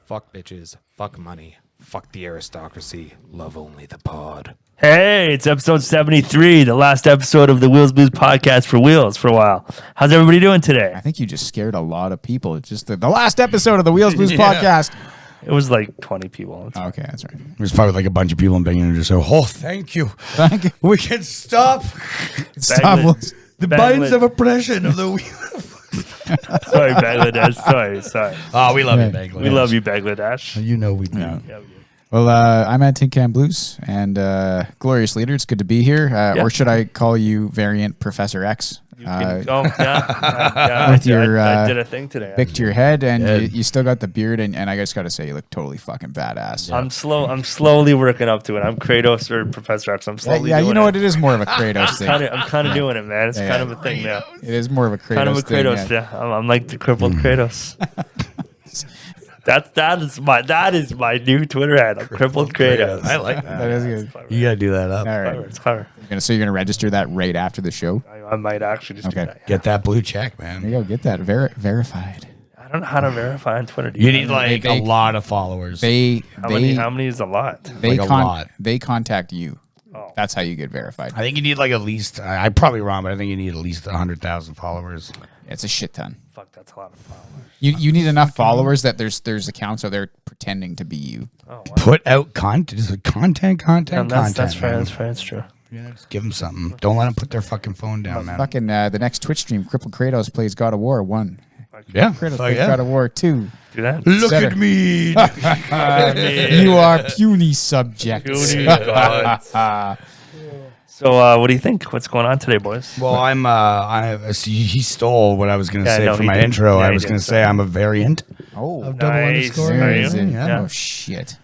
Fuck bitches. Fuck money. Fuck the aristocracy. Love only the pod. Hey, it's episode 73, the last episode of the Wheels Blues podcast for Wheels for a while. How's everybody doing today? I think you just scared a lot of people. It's just the last episode of the Wheels Blues podcast. It was like 20 people. Oh, okay, that's right. There's probably like a bunch of people in Bangladesh just oh, thank you. Thank you. We can stop Stop. the binds of oppression of the wheel. Sorry, Bangladesh. Sorry. Oh, we love you, Yeah. Bangladesh. We love you, Bangladesh. You know we do. Yeah. Yeah, we do. Well, I'm at Tin Can Blues, and Glorious Leader, it's good to be here. Or should I call you Variant Professor X? Yeah, With I did a thing today. Big to your head, and you still got the beard, and I just got to say, you look totally fucking badass. I'm slowly working up to it. I'm Kratos or Professor X. I'm slowly Yeah, doing you know it. what? It is more of a Kratos thing. I'm kind of doing it, man. It's kind of a thing now. It is more of a Kratos Kind of a thing, Kratos, yeah. I'm like the crippled Kratos. That is my new Twitter handle, crippled Kratos. I like that. That is good. You gotta do that up. All right. It's clever. So you're going to register that right after the show? I might actually just do Okay. that. Yeah. Get that blue check, There man. you go. Get that verified. I don't know how to verify on Twitter. Do You need like They- a lot of followers. how many is a lot? They Like a lot. They contact you. Oh. That's how you get verified. I think you need like at least, I'm probably wrong, but I think you need at least 100,000 followers. It's a shit ton. Fuck, that's a lot of followers. You need enough followers that there's accounts out there pretending to be you. Oh, wow. Put out content. Just content. That's fair. man. That's fair. That's true. Yeah, just give them something. Don't let them put their fucking phone down, man. Fucking the next Twitch stream, Crippled Kratos plays God of War 1. Yeah. Kratos Fuck plays yeah. God of War 2. Do that. Look Set at it. me. You are puny subjects. Puny gods. So, what do you think? What's going on today, boys? Well, he stole what I was going to Yeah, say no, for he my did. intro. Yeah, I he was did, going to sorry. say I'm a variant Oh, of double Nice. underscore. there Very is good. it. Yeah. Oh shit.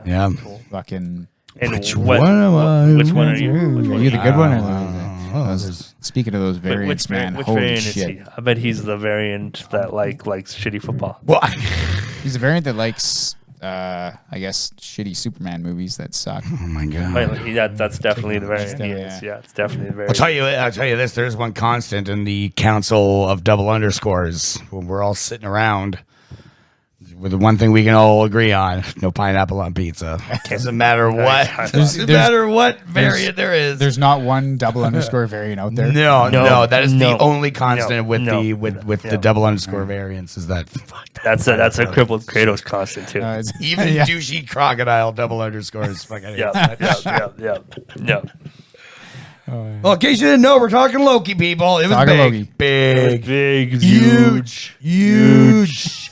Yeah. Fucking. And Which what- one am I? Which one are you? Which one Are you the good one? Or Oh, those, speaking of those variants, man, which holy variant shit. is he? I bet he's the variant that likes shitty football. Well, He's a variant that likes, I guess, shitty Superman movies that suck. oh my god. That's definitely the variant. He Yeah. is. Yeah, it's definitely the I'll variant. tell you this. There's one constant in the council of double underscores when we're all sitting around. With the one thing we can all agree on: no pineapple on pizza. Doesn't matter what. Doesn't matter what variant there is. There's not one double underscore variant out there. No. That is No. the only constant with No. the double underscore variants. Is that fuck that. That's a crippled Kratos constant too. Even Yeah. douchey crocodile double underscores. Fucking Yeah. Well, in case you didn't know, we're talking Loki, people. It was Talking big, Loki. big, Big, huge.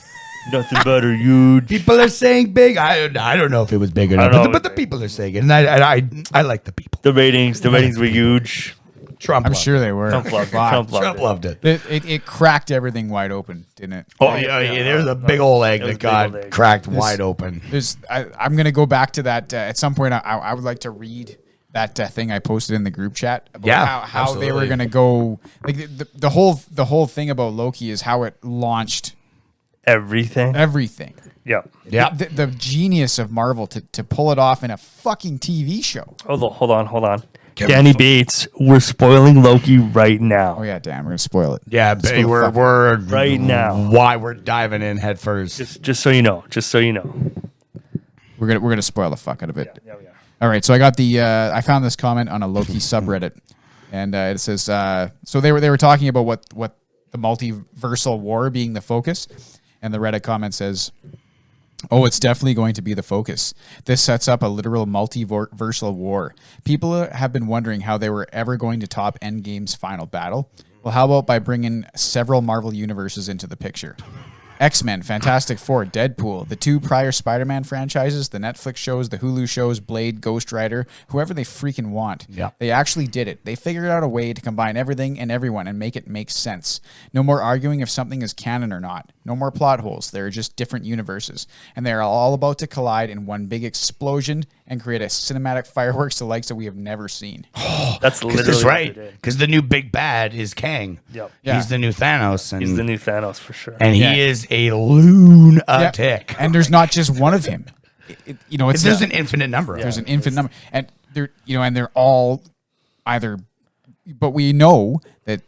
Nothing but a huge. People are saying big. I don't know if it was big or I not, don't know. but the people are saying it, and I like the people. The ratings were huge. Trump, I'm loved sure they were. Trump loved it. Fuck. Trump it. Trump loved it. loved it. It cracked everything wide open, didn't it? Oh yeah, there's a big old egg It was that a big got old egg. cracked wide open. I'm going to go back to that at some point. I would like to read that thing I posted in the group chat about Yeah, how they were absolutely. going to go. Like the whole thing about Loki is how it launched Everything. everything. Yeah. Yeah, The genius of Marvel to pull it off in a fucking TV show. Hold on. Kevin Danny Bates, we're spoiling Loki right now. Oh yeah, damn, we're gonna spoil it. yeah. Let's go We're fuck- Right now. Why we're diving in head first? Just so you know. We're gonna spoil the fuck out of it. Yeah. All right, so I got I found this comment on a Loki subreddit, and it says so they were talking about what the multiversal war being the focus, and the Reddit comment says, "Oh, it's definitely going to be the focus. This sets up a literal multiversal war. People have been wondering how they were ever going to top Endgame's final battle. Well, how about by bringing several Marvel universes into the picture? X-Men, Fantastic Four, Deadpool, the two prior Spider-Man franchises, the Netflix shows, the Hulu shows, Blade, Ghost Rider, whoever they freaking want. Yeah. They actually did it. They figured out a way to combine everything and everyone and make it make sense. No more arguing if something is canon or not. No more plot holes. There are just different universes. And they are all about to collide in one big explosion and create a cinematic fireworks the likes that we have never seen." That's literally That's what they right. did. Because the new big bad is Kang. Yep. Yeah. He's the new Thanos, and He's the new Thanos for sure. and Yeah. he is a lunatic. Yeah. And there's not just one of him. It's There's an infinite number. There's an infinite number, and they're all either. But we know that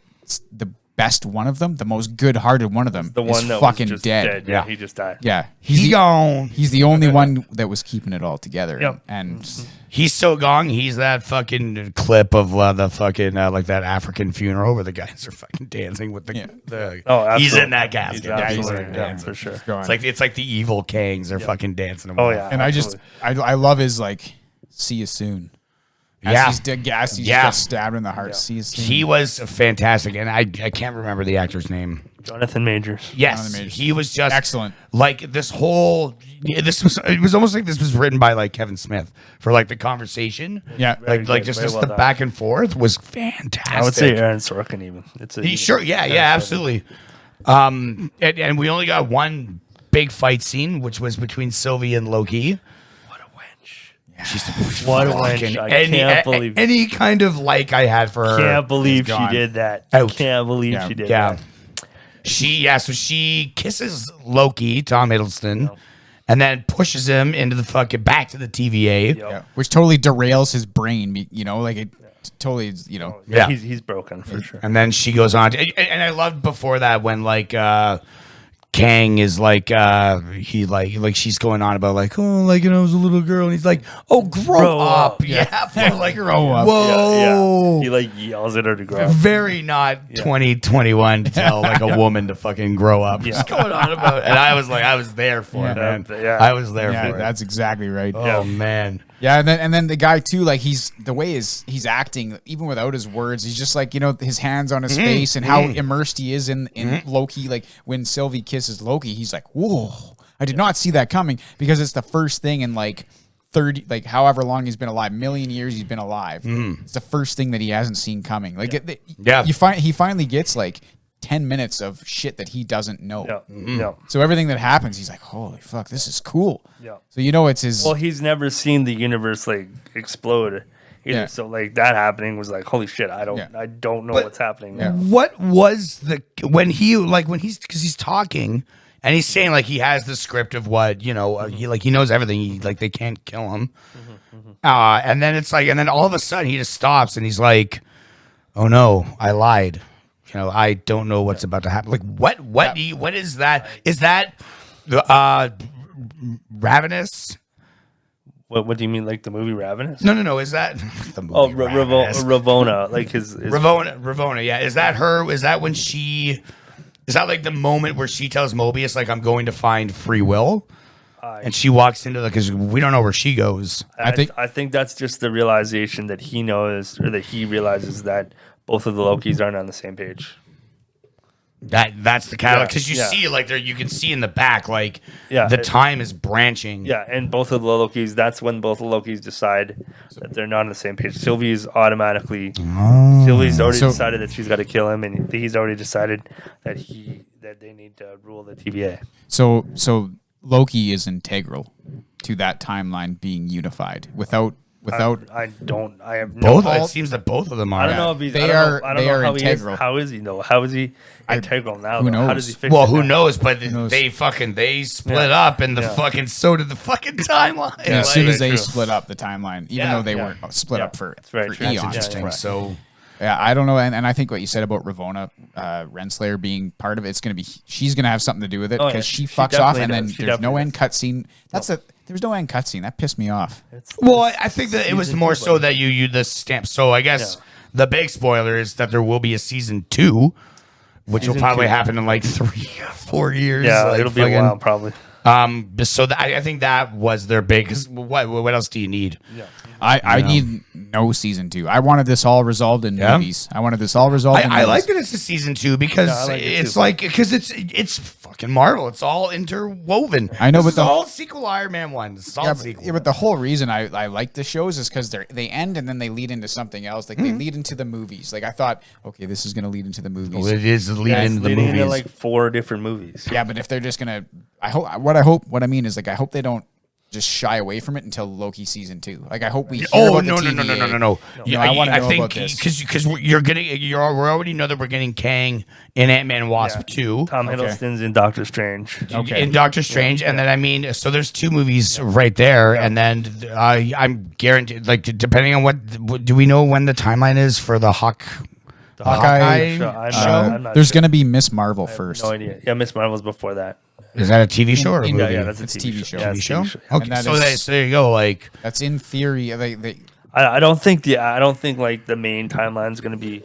the best one of them, the most good-hearted one of them, The one is that fucking was just dead. Yeah, he just died. Yeah, He's gone. He's the only one that was keeping it all together. Yep. And He's so gone. He's that fucking clip of the fucking like that African funeral where the guys are fucking dancing with the. Yeah. Oh, He's absolutely. in that casket. He's Yeah, absolutely, he's yeah, dancing. for sure. going. It's like the evil Kangs are fucking dancing. Him Oh, off. yeah. and I love his like, see you soon. As Yeah. he's dead gas, he's Yeah. just stabbed in the heart. See you soon. He was fantastic, and I can't remember the actor's name. Jonathan Majors. Yes, Jonathan Majors. he was just Excellent. Like this whole, it was almost like this was written by like Kevin Smith for like the conversation. Yeah. Very like good, just very well the done. back and forth was fantastic. I would say Aaron Sorkin even. It's a, Sure, yeah, absolutely. And we only got one big fight scene, which was between Sylvie and Loki. What a wench. She's What a fucking- wench. I can't believe any kind of like I had for her. Can't believe she gone. did that. Out. Can't believe Yeah. she did Yeah. that. So she kisses Loki, Tom Hiddleston, and then pushes him into the fucking back to the TVA. Yep. Yeah. Which totally derails his brain. You know, like it totally. You know. Yeah. He's broken for sure. And then she goes on to, and I loved before that when like Kang is like he like she's going on about like, oh, like, you know, I was a little girl, and he's like, oh, grow up. Yeah, like grow up. Whoa. Yeah. He like yells at her to grow up. Very not 2021 to tell like a woman to fucking grow up. What's going on about? And I was there for it, man. Yeah. I was there Yeah, for it. that's exactly right. Oh man. Yeah, and then the guy too, like he's acting even without his words. He's just like, you know, his hands on his face and how immersed he is in Loki. Like when Sylvie kisses Loki, he's like, whoa, I did not see that coming, because it's the first thing in like 30, like however long he's been alive, million years he's been alive. It's the first thing that he hasn't seen coming. Like he finally gets like 10 minutes of shit that he doesn't know. Yeah. Yeah. So everything that happens, he's like, holy fuck, this is cool. Yeah. So you know it's his. Well, he's never seen the universe like explode either. Yeah. So like that happening was like, holy shit, I don't know what's happening now. What was because he's talking and he's saying like he has the script of what, you know, he knows everything. He, like they can't kill him. And then it's like, and then all of a sudden he just stops and he's like, oh no, I lied. You know, I don't know what's about to happen. Like what is that? Is that Ravenous? What do you mean, like the movie Ravenous? No. Is that the movie? Oh, Ravenous? Ravonna, like his Ravonna, yeah. Is that her? Is that when she? Is that like the moment where she tells Mobius like I'm going to find free will, and she walks into because we don't know where she goes. I think that's just the realization that he knows, or that he realizes that both of the Lokis aren't on the same page. That's the kind of because you yeah. see like there you can see in the back like Yeah, the time is branching. Yeah, and both of the Lokis, that's when both the Lokis decide that they're not on the same page. Sylvie's already decided that she's got to kill him, and he's already decided that they need to rule the TVA. So Loki is integral to that timeline being unified. Without I have no Both. It seems that both of them are. I don't know if he's. They I don't know are how integral. He is. How is he though? How is he integral now? who though? How knows? does he fix Well, it who now? knows? But knows? they split up, and the fucking so did the fucking timeline. And as soon as they true. split up the timeline, even though they weren't split up for very true. eons. That's interesting. Yeah. So Yeah, I don't know, and I think what you said about Ravonna Renslayer being part of it, she's gonna have something to do with it, Oh, yeah. because she She fucks off, definitely and then does. She there's no definitely end cutscene. There was no end cutscene. That pissed me off. well, I think that it was Season more 2, so buddy. that you the stamp. So I guess Yeah. the big spoiler is that there will be a season 2, which will Season probably 2. happen in like 3 or 4 years. Yeah, like it'll be a fucking- while probably. So I think that was their big. Because what else do you need? Yeah. I need no season 2. I wanted this all resolved in Yeah. movies. I wanted this all resolved in I movies. like that it's a season 2 because Yeah, I like it it's too. like because it's fucking Marvel. It's all interwoven. I know, This but is the- all sequel Iron Man 1. It's all Yeah, sequel. but the whole reason I like the shows is because they end and then they lead into something else. Like they lead into the movies. Like I thought, okay, this is going to lead into the movies. Well, it is leading It's into the leading movies. into like 4 different movies. Yeah, but if they're just gonna, I mean is like I hope they don't just shy away from it until Loki season 2. Like I hope we. Hear Oh about no the no TVA. no! You know, I want to know think about this. because we already know that we're getting Kang in Ant-Man and Wasp 2. Tom Hiddleston's in Doctor Strange. Okay. In Doctor Strange, and then I mean, so there's 2 movies right there, and then I'm guaranteed, like depending on what do we know when the timeline is for the Hawkeye. show. I'm not There's sure. going to be Miss Marvel first. No idea. Yeah, Miss Marvel's before that. Is that a TV show or a In- movie? Yeah, that's a It's TV TV show. Yeah, TV it's show? TV show. And Okay, that so, is- so there you go. Like, That's in theory. They I don't think like the main timeline's gonna be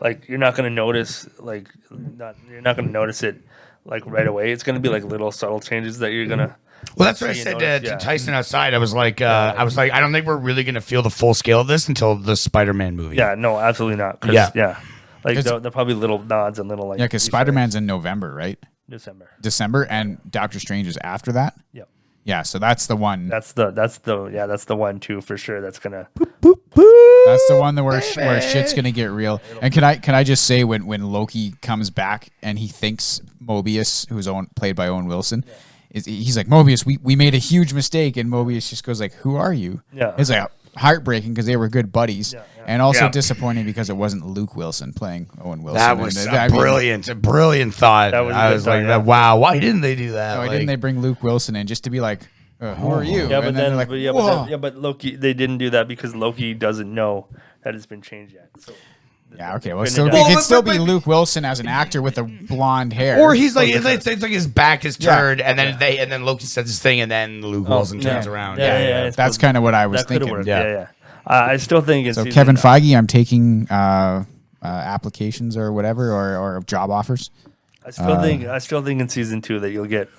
like you're not gonna notice you're not gonna notice it like right away. It's gonna be like little subtle changes that you're gonna. well, that's what I you said notice, to yeah. Tyson outside. I was like, I don't think we're really gonna feel the full scale of this until the Spider-Man movie. Yeah, no, absolutely not. Yeah. Like It's- they're probably little nods and little like. yeah, because Easter Spider-Man's in November, right? eggs. December, and Doctor Strange is after that. Yep. Yeah, so that's the one. That's the one too for sure. That's gonna. That's the one that where shit's gonna get real. And can I just say when Loki comes back and he thinks Mobius, who's played by Owen Wilson, he's like, Mobius, we made a huge mistake, and Mobius just goes like, who are you? Yeah. It's like heartbreaking because they were good buddies, Yeah. and also Yeah. disappointing because it wasn't Luke Wilson playing Owen Wilson. That was And, a I mean, brilliant thought. That was a I good was thought, like, yeah. wow, why didn't they do that? why Like, didn't they bring Luke Wilson in just to be like, who are you? Yeah, And but they're then, like, but, "Whoa." but Loki, they didn't do that because Loki doesn't know that it's been changed yet. So Yeah, okay. Well, Couldn't it have done could it. still be Luke Wilson as an actor with a blonde hair. Or he's like, it's like his back is Yeah. turned, and then Loki says his thing, and then Luke Wilson turns around. Yeah. That's kind of what I was that could have thinking. worked. Yeah. Yeah. I still think it's So Kevin Feige, I'm taking applications or whatever, or job offers. I still think in season 2 that you'll get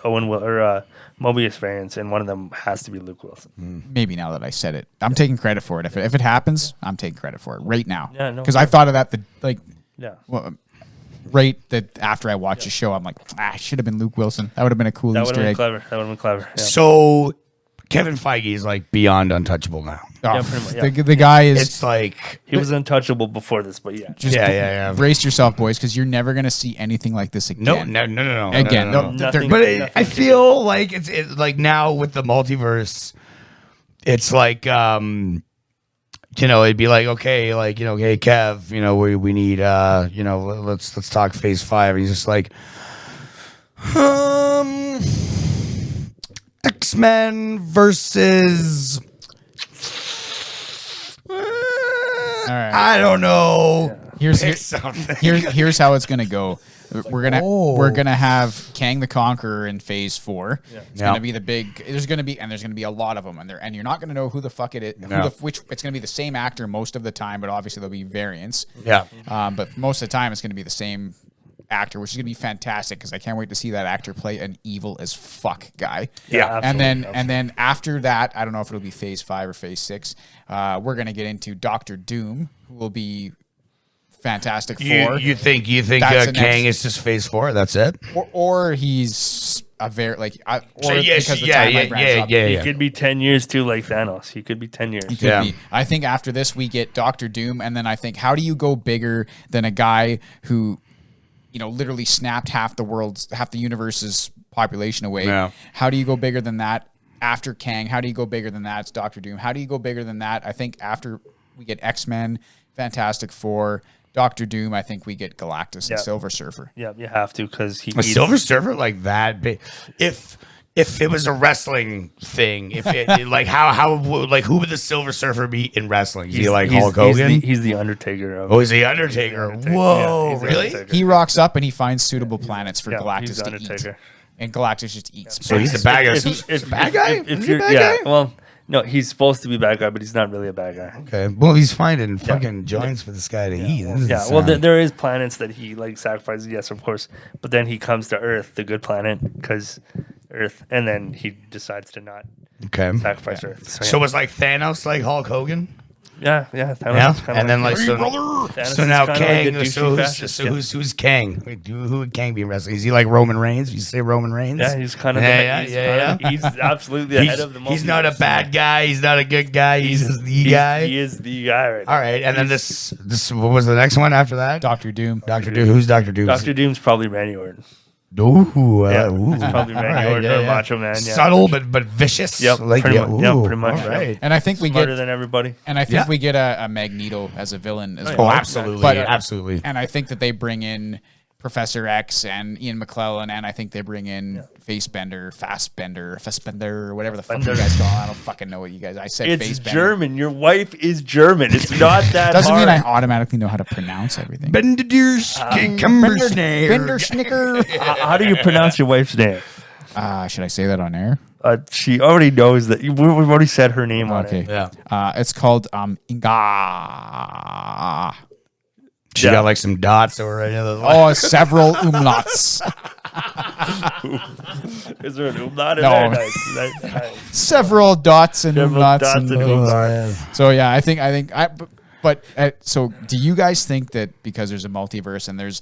Mobius variants, and one of them has to be Luke Wilson. Maybe now that I said it, I'm taking credit for it. If it happens, I'm taking credit for it right now. Yeah, no, because I thought of that Yeah. right that after I watched the show, I'm like, it should have been Luke Wilson. That would have been a cool That would Easter have been egg. clever. That would have been clever. Yeah. So Kevin Feige is like beyond untouchable now. Oh, Yeah, pretty much, yeah. the guy is. It's like, He was untouchable before this, but yeah. Just yeah. brace yourself, boys, because you're never gonna see anything like this again. No. Again, No. Nothing- But nothing I to feel like it's like now with the multiverse, it's like it'd be like, okay, like, hey Kev, we need let's talk phase 5. And he's just like, X-Men versus I don't know. Pick something. Here's how it's gonna go. We're gonna have Kang the Conqueror in Phase 4. It's Yeah. gonna be the big. There's gonna be a lot of them, and you're not gonna know who the fuck it is. Which it's gonna be the same actor most of the time, but obviously there'll be variants. Yeah. But most of the time it's gonna be the same actor, which is gonna be fantastic because I can't wait to see that actor play an evil as fuck guy. Yeah. And then after that, I don't know if it'll be Phase 5 or Phase 6. We're gonna get into Doctor Doom, who will be Fantastic Four. You think That's the Kang next- is just phase 4? That's it? or he's a very or yes, because the yeah, timeline branches up. He could be 10 years too, like Thanos. He could be 10 years. Could Yeah. be. I think after this we get Doctor Doom, and then I think how do you go bigger than a guy who, literally snapped half the universe's population away? Yeah. How do you go bigger than that after Kang? How do you go bigger than that? It's Doctor Doom. How do you go bigger than that? I think after we get X-Men, Fantastic Four, Doctor Doom, I think we get Galactus and Silver Surfer. Yeah, you have to because he. A Silver Surfer like that big? If it was a wrestling thing, if it like who would the Silver Surfer be in wrestling? Is he like Hulk Hogan? He's the Undertaker. He's the Undertaker. Whoa, Yeah, he's the really? Undertaker. He rocks up and he finds suitable planets for Yeah, Galactus he's the to eat. Undertaker. And Galactus just eats. So he's the bad guy. He's a bad guy? Is he a bad guy? Well, no, he's supposed to be a bad guy, but he's not really a bad guy. Okay. Well, he's finding fucking joints for this guy to eat. Yeah, well, there is planets that he like sacrifices, yes, of course, but then he comes to Earth, the good planet, because Earth, and then he decides to not Okay. sacrifice Earth. So was like Thanos like Hulk Hogan? yeah. Thanos Yeah. is kinda And then like Thanos so is now kinda Kang. like a douchey fascist, yeah. Who's Kang? Wait, who would Kang be in wrestling? Is he like Roman Reigns? You say Roman Reigns? Yeah, he's kind of he's absolutely the head of the He's not a multiverse. bad guy. He's not a good guy. He's just the guy. He is the guy right now. All right, and then this what was the next one after that? Doctor Doom. Doctor Doom. Who's Doctor Doom? Dr. Doom's probably Randy Orton. Ooh, Yeah, ooh. it's probably Randy All right, Orton or Macho Man. Yeah. Subtle but vicious. Yep, pretty much, yeah, ooh, pretty much, all yeah. right. And I think we Smarter get than everybody. we get a Magneto as a villain as Oh, well. Oh, absolutely, But- absolutely. And I think that they bring in Professor X and Ian McClellan, and I think they bring in Fassbender, whatever the fuck you guys call it. I don't fucking know what you guys. I said It's Fassbender. German. Your wife is German. It's not that Doesn't hard. mean I automatically know how to pronounce everything. Bender Snicker. How do you pronounce your wife's name? Should I say that on air? She already knows that. We've already said her name on Okay. it. Yeah. It's called Inga. She got like some dots over right now. Oh, several umlauts. Is there an umlaut in No. there? Nice. Several dots and Several umlauts. dots and and umlauts. So yeah, I think so do you guys think that because there's a multiverse and there's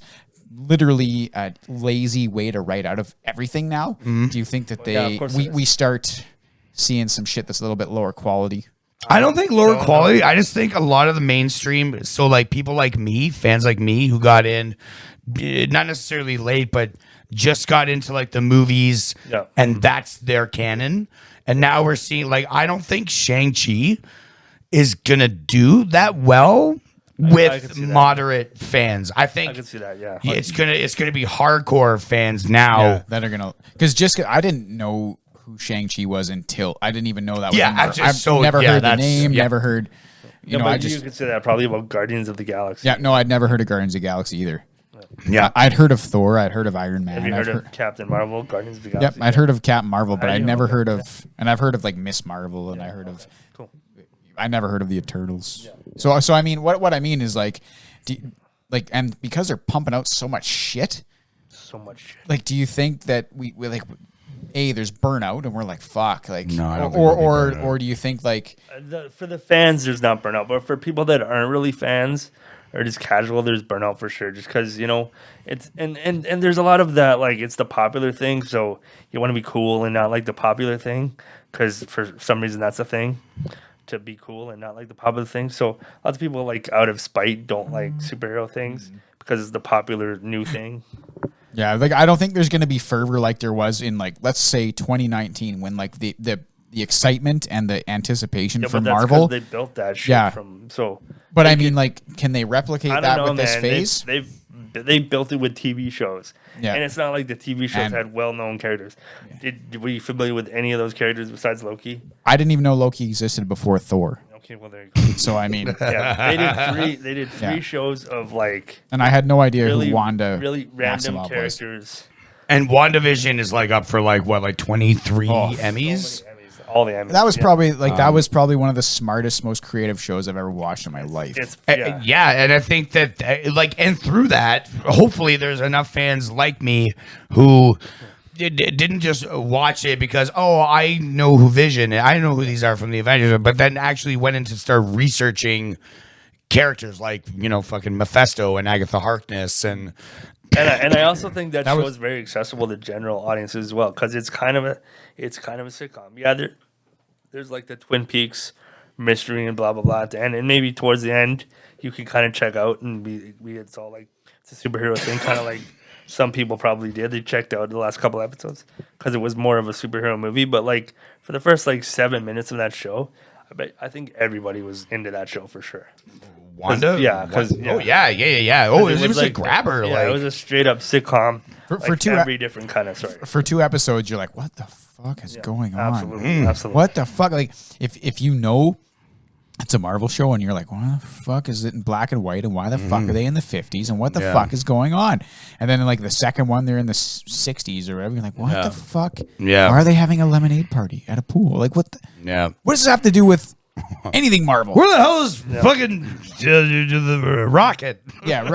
literally a lazy way to write out of everything now, do you think that yeah, of course it is. we start seeing some shit that's a little bit lower quality? I don't think lower quality. I just think a lot of the mainstream, so like people like me, fans like me who got in, not necessarily late, but just got into like the movies, Yeah. and that's their canon. And now we're seeing like I don't think Shang-Chi is gonna do that well I with could see that. moderate fans. I think I can see that. Yeah. it's gonna be hardcore fans now. That are gonna I didn't know who Shang-Chi was until I didn't even know that was Yeah, in there. I'm just so- never yeah, heard the that's- name, yeah. never heard you know, but I just you could say that probably about Guardians of the Galaxy. yeah, no, I'd never heard of Guardians of the Galaxy either. Yeah. I'd heard of Thor, I'd heard of Iron Man. Have you I've heard of Captain Marvel, Guardians of the Yep, Galaxy? I'd heard of Captain Marvel, but I I'd know, never okay. heard of, and I've heard of like Miss Marvel, and I heard of, Cool. I never heard of the Eternals. So I mean, what I mean is like, and because they're pumping out so much shit, So much shit. like, do you think that we like, there's burnout, and we're like, fuck, like, No, I don't think there'll be burnout. or do you think like, For the fans, there's not burnout, but for people that aren't really fans or just casual, there's burnout for sure. Just because it's and there's a lot of that, like it's the popular thing, so you want to be cool and not like the popular thing, because for some reason that's a thing, to be cool and not like the popular thing. So lots of people like out of spite don't like superhero things because it's the popular new thing. yeah, like I don't think there's gonna be fervor like there was in like let's say 2019 when like the excitement and the anticipation for but that's 'cause Marvel. they built that shit Yeah. from so. But I mean, like, can they replicate I don't that know, with this man. phase? They built it with TV shows, Yeah. and it's not like the TV shows And- had well-known characters. Were you familiar with any of those characters besides Loki? I didn't even know Loki existed before Thor. Okay, well there you go. So I mean, Yeah, they did three Yeah. shows of like and I had no idea really who Wanda really random Maximoff was. characters. And WandaVision is like up for like what, like 23 Oh, Emmys? So many Emmys, all the Emmys. That was yeah. probably like that was probably one of the smartest, most creative shows I've ever watched in my life. It's Yeah, and I think that like, and through that, hopefully, there's enough fans like me who didn't just watch it because I know who Vision, I know who these are from the Avengers, but then actually went in to start researching characters like fucking Mephisto and Agatha Harkness and I also think that, That show was- is very accessible to general audiences as well because it's kind of a sitcom. Yeah, there's like the Twin Peaks mystery and blah blah blah at the end, and maybe towards the end you can kind of check out and it's all like it's a superhero thing, kind of like some people probably did. They checked out the last couple episodes because it was more of a superhero movie. But like for the first like 7 minutes of that show, I think everybody was into that show for sure. Wanda. yeah, 'cause- Oh yeah. yeah. Oh, it was a like grabber. Yeah, like it was a straight up sitcom For like two every different kind of story. For 2 episodes, you're like, what the fuck is going on? Absolutely, absolutely. What the fuck? Like, if you know it's a Marvel show and you're like, why the fuck is it in black and white and why the fuck are they in the 50s and what the Yeah. fuck is going on? And then in like the second one, they're in the 60s or whatever. You're like, what the fuck? Yeah. Why are they having a lemonade party at a pool? Like, what does this have to do with anything Marvel? Where the hell is fucking the rocket? Yeah,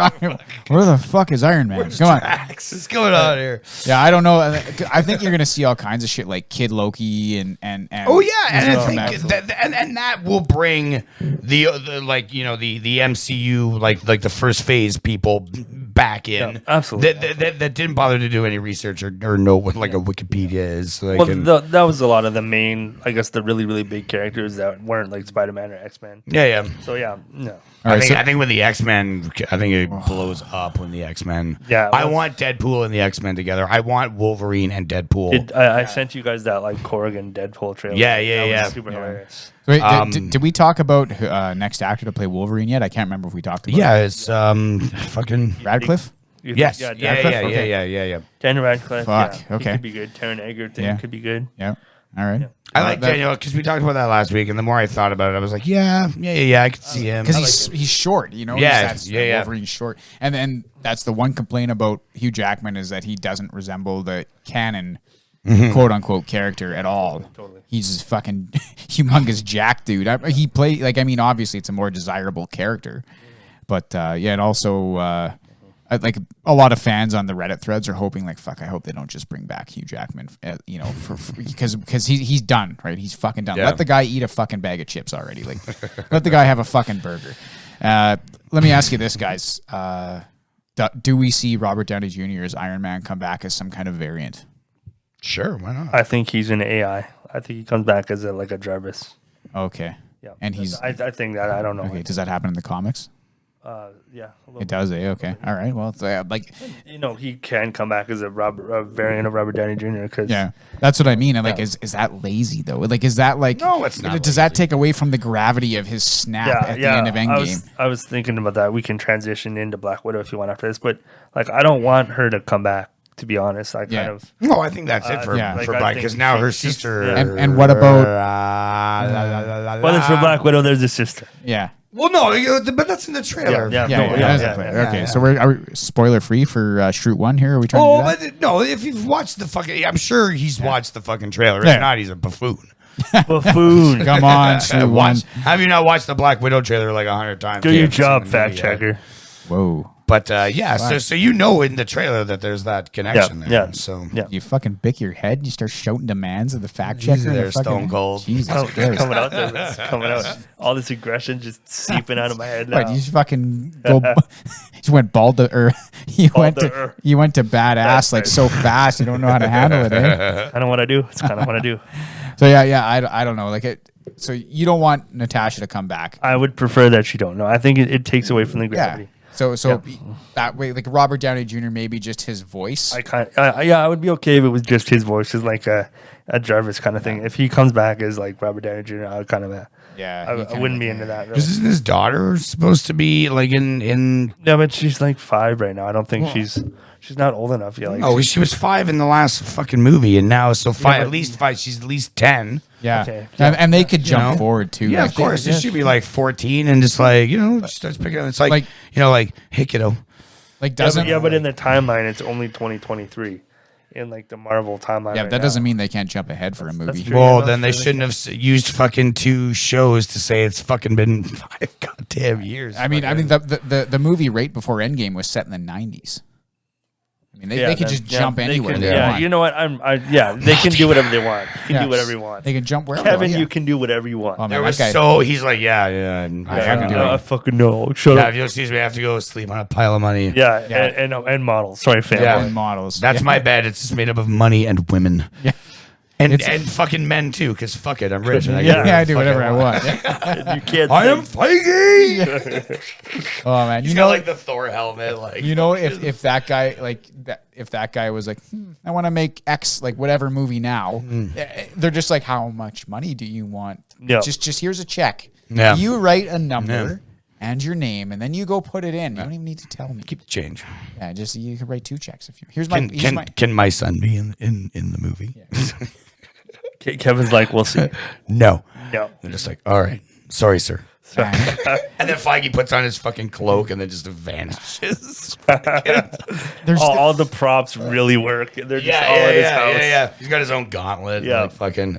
where the fuck is Iron Man? Come on. What's going on here? Yeah, I don't know. I think you're gonna see all kinds of shit like Kid Loki and Oh yeah, and I stuff think that- and that will bring the like the MCU like the first phase people back in. Yeah, absolutely. That didn't bother to do any research or know what like a Wikipedia is. Like, Well, and- that was a lot of the main, I guess, the really, really big characters that weren't like Spider-Man or X-Men. yeah. So yeah, no. All right, I think with the X-Men, I think it blows up when the X-Men. Yeah, I once- want Deadpool and the X-Men together. I want Wolverine and Deadpool. I sent you guys that like Corrigan Deadpool trailer. Yeah, That was yeah. super hilarious. Wait, did we talk about next actor to play Wolverine yet? I can't remember if we talked about Yeah, it's fucking Radcliffe. You Yes. think- Yeah. Daniel Radcliffe. Fuck, Yeah, okay. He could be good. Taron Egerton Yeah. could be good. Yeah. All right. I like Daniel because we talked about that last week, and the more I thought about it, I was like, yeah, I could see him. Because he's short, you know. Yeah, He's Wolverine's short, and then that's the one complaint about Hugh Jackman is that he doesn't resemble the canon, quote unquote, character at all. Totally. He's a fucking humongous jack dude. He play obviously it's a more desirable character, but and also. Like a lot of fans on the Reddit threads are hoping like fuck. I hope they don't just bring back Hugh Jackman, because he's done, right? He's fucking done. Yeah. Let the guy eat a fucking bag of chips already. Like, let the guy have a fucking burger. Let me ask you this, guys. Do we see Robert Downey Jr. as Iron Man come back as some kind of variant? Sure, why not? I think he's an AI. I think he comes back as a Jarvis. Okay. Yeah, And he's I think that. I don't know. okay. Does that happen in the comics? Yeah, a little It does. Okay. All right. Well, it's like he can come back as a variant of Robert Downey Jr. Because yeah, that's what I mean. And like, is that lazy though? Like, is that like No, it's not Does that take away from the gravity of his snap at the end of Endgame? I was thinking about that. We can transition into Black Widow if you want after this, but like, I don't want her to come back. To be honest, I kind of. No, I think that's it for Yeah. Like, for I Black think because now her she's- sister. yeah. And what about Whether it's for Black Widow, there's a sister. yeah. Well, no, but that's in the trailer. Yeah. Yeah, No, yeah, yeah, that's yeah, a player. yeah, Okay, yeah. so are we spoiler free for Shroot 1 here? Are we trying Oh, to do that? but no, if you've watched the fucking, I'm sure he's watched the fucking trailer. Yeah. If not, he's a buffoon. Buffoon. Come on, Shroot 1. Have you not watched the Black Widow trailer like 100 times? Do You your haven't seen job, the fact movie yet. checker. Whoa. But so you know in the trailer that there's that connection there. yeah. So Yeah. You fucking bick your head and you start shouting demands at the fact checker. Easy and there, the fucking- Stone Cold. Jesus Oh, Christ. coming out there. It's coming out. All this aggression just seeping out of my head now. What, you just fucking go, you went bald to, or you went to badass That's like right. so fast you don't know how to handle it, eh? I know what I do. It's kind of what I do. So yeah, I don't know. Like it. So you don't want Natasha to come back. I would prefer that she don't know. I think it takes away from the Yeah. gravity. So that way, like Robert Downey Jr. maybe just his voice. I would be okay if it was just his voice, as like a Jarvis kind of thing. If he comes back as like Robert Downey Jr., I would kind of I wouldn't be into that. Really. isn't his daughter supposed to be like in? No, but she's like 5 right now. I don't think she's not old enough yet. Like, Oh, she was 5 in the last fucking movie, and now so 5 but- at least 5. She's at least 10. Yeah, Okay. and they could jump know? forward too. Yeah, Like, of course. they- She should be like 14 and just like starts picking up. It's like hey kiddo. Like doesn't but in the timeline, it's only 2023 in like the Marvel timeline. yeah, right that now. doesn't mean they can't jump ahead for a movie. true. Well, Yeah, then they that's shouldn't have used fucking 2 shows to say it's fucking been 5 goddamn years. I mean, the movie right before Endgame was set in the 90s. I mean, they could just jump anywhere they want. You know what? They can do whatever they want. You can do whatever you want. They can jump wherever. Kevin, yeah. you can do whatever you want. Oh, man, There that was guy- he's like, and I have to do it. I fucking know. Shut Yeah, up. if you'll excuse me, I have to go sleep on a pile of money. Yeah, and models. Sorry, fam. Yeah. and models. That's Yeah. my bed. It's just made up of money and women. Yeah. And fucking men too, because fuck it, I'm rich. And I Yeah. Yeah, I do fuck whatever I want. You can't. I say- am Feige. Oh man, He's got like the Thor helmet, like if that guy if that guy was like, I want to make X like whatever movie now, they're just like, how much money do you want? Yeah. Just here's a check. Yeah. You write a number and your name, and then you go put it in. You don't even need to tell me. keep the change. Yeah, just you can write 2 checks if you. Can my son be in the movie? Kevin's like, we'll see. No. No. They're just like, all right, sorry, sir. Yeah. And then Feige puts on his fucking cloak and then just vanishes. There's All the props really work. They're just all at his house. He's got his own gauntlet. Yeah. Like fucking.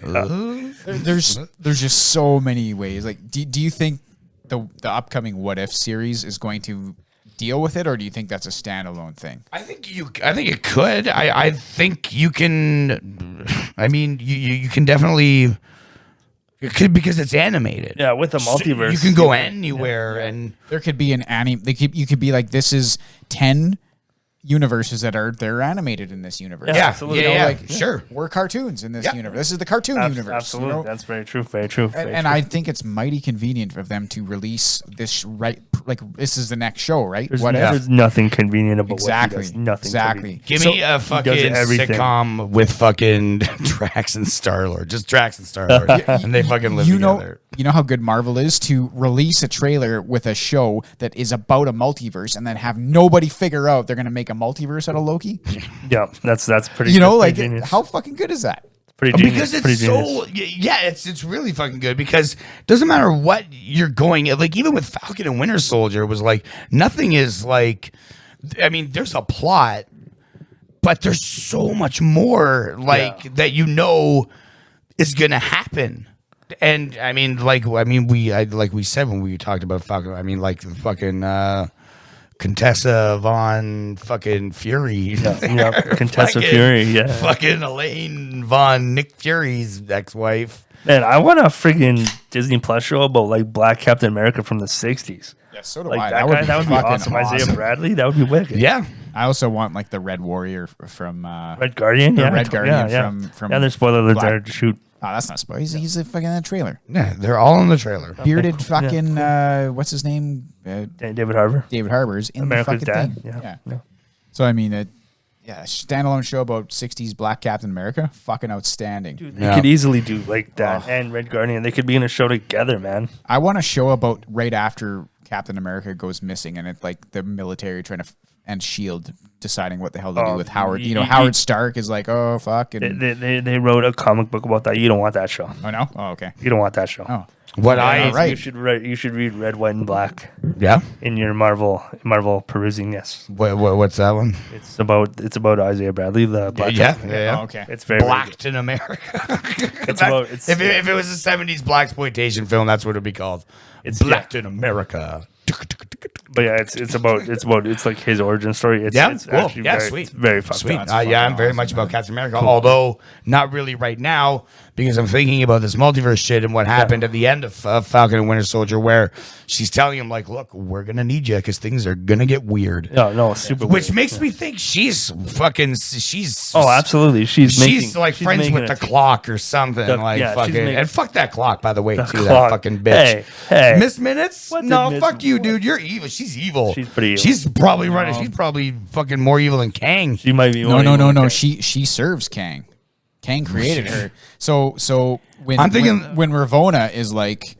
there's just so many ways. Like, do you think the upcoming What If series is going to deal with it, or do you think that's a standalone thing? I think it could. I think you can. I mean, you can definitely. It could because it's animated. Yeah, with the multiverse. You can go anywhere and. There could be an anime. You could be like, this is 10 universes they're animated in this universe. Yeah, absolutely. You know, Yeah, like, sure. We're cartoons in this Yeah. universe. This is the cartoon universe. Absolutely. You know? That's very true. Very true. And I think it's mighty convenient of them to release this this is the next show, right? There's nothing convenient about Exactly. what he does. Nothing. Exactly. Give So, me a he fucking does everything. sitcom with fucking Drax and Star-Lord. Just Drax and Star-Lord. And they fucking live You know, together. you know how good Marvel is to release a trailer with a show that is about a multiverse and then have nobody figure out they're going to make a multiverse out of Loki? Yeah, that's pretty. You know, that's like pretty genius. how fucking good is that? Pretty genius. Because it's pretty genius. so it's really fucking good because it doesn't matter what you're going like even with Falcon and Winter Soldier it was like nothing is like I mean there's a plot but there's so much more like that is gonna happen. And I mean like we said when we talked about Falcon I mean like the fucking Contessa Von fucking Fury. Yeah, Contessa Fury, yeah. Fucking Elaine Von Nick Fury's ex-wife. Man, I want a friggin' Disney Plus show about like Black Captain America from the 60s. Yeah, so do Like I. that would be fucking awesome. Isaiah Bradley, that would be wicked. Yeah. I also want like the Red Warrior from Red Guardian, yeah. Red Guardian from yeah, there's spoiler alert Black- there to shoot. Oh, that's not spoiler. He's fucking in the trailer. Yeah, they're all in the trailer. Bearded fucking what's his name? David Harbour. David Harbour's in America's the fucking Dad. thing. Yeah. So I mean, a standalone show about '60s Black Captain America, fucking outstanding. Dude, they could easily do like that and Red Guardian. They could be in a show together, man. I want a show about right after Captain America goes missing, and it's like the military trying to and Shield deciding what the hell to do with Howard. You know, Howard Stark is like, oh fuck, and They wrote a comic book about that. You don't want that show. oh no, oh okay, You don't want that show. oh What right. You should read Red, White, and Black Yeah. in your Marvel perusing. Yes, What's that one? it's about Isaiah Bradley, the Black Captain. oh, okay. It's very very good. Blacked in America. It's about it's if it was a 70s blaxploitation film, that's what it'd be called. It's- Blacked in America. but yeah, it's like his origin story. It's Cool. actually Yeah, very, sweet. it's very fucked Sweet. up. I'm very much about Captain America, although not really right now because I'm thinking about this multiverse shit and what happened at the end of Falcon and Winter Soldier, where she's telling him like, "Look, we're gonna need you because things are gonna get weird." No, super. Which weird. makes me think she's Oh, absolutely. She's like friends making with it. the clock or something. Yeah, she's Fucking making- and fuck that clock, by the way, too. clock. That fucking bitch. Hey. Miss Minutes? What did No, Miss- fuck you, dude. You're evil. She's evil. She's pretty evil. She's probably running. She's probably fucking more evil than Kang. She might be. No. She serves Kang. Kang created her. So when I'm thinking- when Ravonna is like,